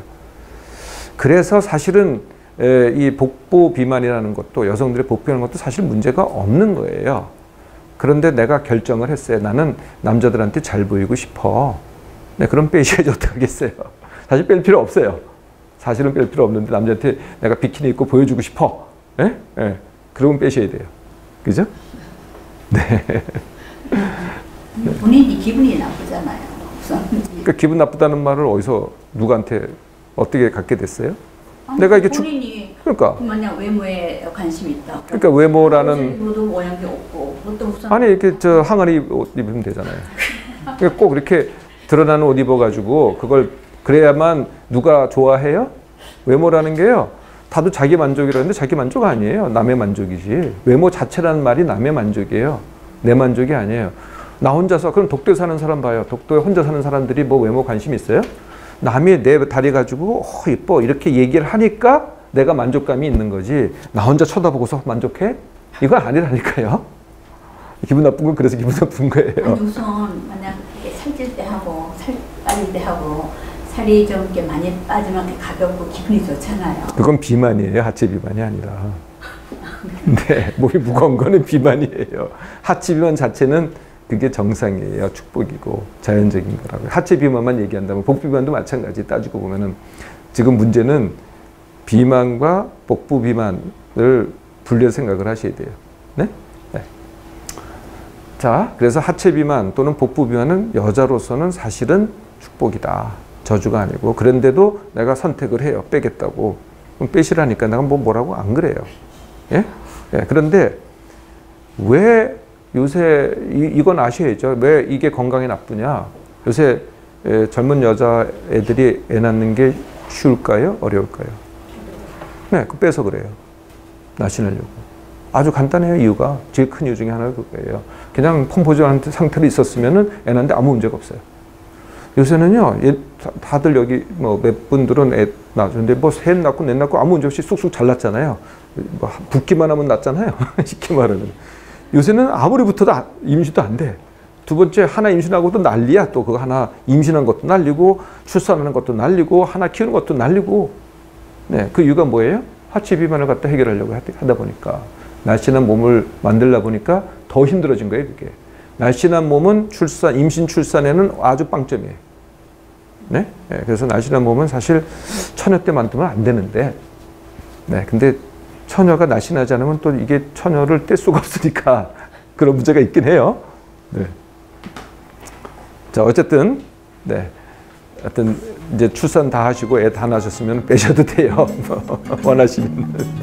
그래서 사실은 이 복부 비만이라는 것도 여성들의 복부 비만이라는 것도 사실 문제가 없는 거예요. 그런데 내가 결정을 했어요. 나는 남자들한테 잘 보이고 싶어. 네, 그럼 빼셔야지 어떡하겠어요. 사실 뺄 필요 없어요. 사실은 뺄 필요 없는데 남자한테 내가 비키니 입고 보여주고 싶어. 네? 네. 그러면 빼셔야 돼요. 그죠? 네. 본인이 기분이 나쁘잖아요. 그러니까 기분 나쁘다는 말을 어디서 누구한테 어떻게 갖게 됐어요? 내가 이게 본인이 그러니까 만약 외모에 관심이 있다. 그러니까 외모라는 옷도 모양이 없고 그것도 우선 아니 이렇게 저 항아리 옷 입으면 되잖아요. 그러니까 꼭 이렇게 드러나는 옷 입어가지고 그걸 그래야만 누가 좋아해요? 외모라는 게요. 다들 자기 만족이라는데 자기 만족 아니에요. 남의 만족이지. 외모 자체라는 말이 남의 만족이에요. 내 만족이 아니에요. 나 혼자서 그럼 독도에 사는 사람 봐요. 독도에 혼자 사는 사람들이 뭐 외모 관심 있어요? 남이 내 다리 가지고 이뻐 이렇게 얘기를 하니까 내가 만족감이 있는 거지. 나 혼자 쳐다보고서 만족해? 이건 아니라니까요. 기분 나쁜 건 그래서 기분 나쁜 거예요. 아니, 우선 만약 살찔 때 하고 살 빠질 때 하고 살이 좀 이렇게 많이 빠지면 이렇게 가볍고 기분이 좋잖아요. 그건 비만이에요. 하체 비만이 아니라. 네, 몸이 무거운 거는 비만이에요. 하체 비만 자체는 그게 정상이에요. 축복이고 자연적인 거라고요. 하체 비만만 얘기한다면 복부 비만도 마찬가지 따지고 보면은 지금 문제는 비만과 복부 비만을 분리해서 생각을 하셔야 돼요. 네? 네. 자, 그래서 하체 비만 또는 복부 비만은 여자로서는 사실은 축복이다. 저주가 아니고 그런데도 내가 선택을 해요. 빼겠다고. 그럼 빼시라니까 내가 뭐라고 안 그래요. 예? 예. 그런데 왜 요새 이건 아셔야죠. 왜 이게 건강에 나쁘냐? 요새 젊은 여자애들이 애 낳는 게 쉬울까요? 어려울까요? 네, 그 빼서 그래요. 날씬하려고. 아주 간단해요. 이유가. 제일 큰 이유 중에 하나가 그거예요. 그냥 펑퍼짐한 상태로 있었으면 애 낳는데 아무 문제가 없어요. 요새는요, 다들 여기 뭐 몇 분들은 애 낳았는데 뭐 셋 낳고 넷 낳고 아무 문제 없이 쑥쑥 잘 낳잖아요. 뭐 붓기만 하면 낫잖아요. 쉽게 말하면. 요새는 아무리 붙어도 임신도 안 돼. 두 번째 하나 임신하고도 난리야. 또 그거 하나 임신한 것도 난리고 출산하는 것도 난리고 하나 키우는 것도 난리고. 네, 그 이유가 뭐예요? 하체 비만을 갖다 해결하려고 하다 보니까 날씬한 몸을 만들다 보니까 더 힘들어진 거예요. 그게. 날씬한 몸은 임신 출산에는 아주 빵점이에요. 네? 네, 그래서 날씬한 몸은 사실 처녀 때 만들면 안 되는데, 네, 근데 처녀가 날씬하지 않으면 또 이게 처녀를 뗄 수가 없으니까 그런 문제가 있긴 해요. 네. 자, 어쨌든, 네. 하여튼, 이제 출산 다 하시고 애 다 낳으셨으면 빼셔도 돼요. 원하시면.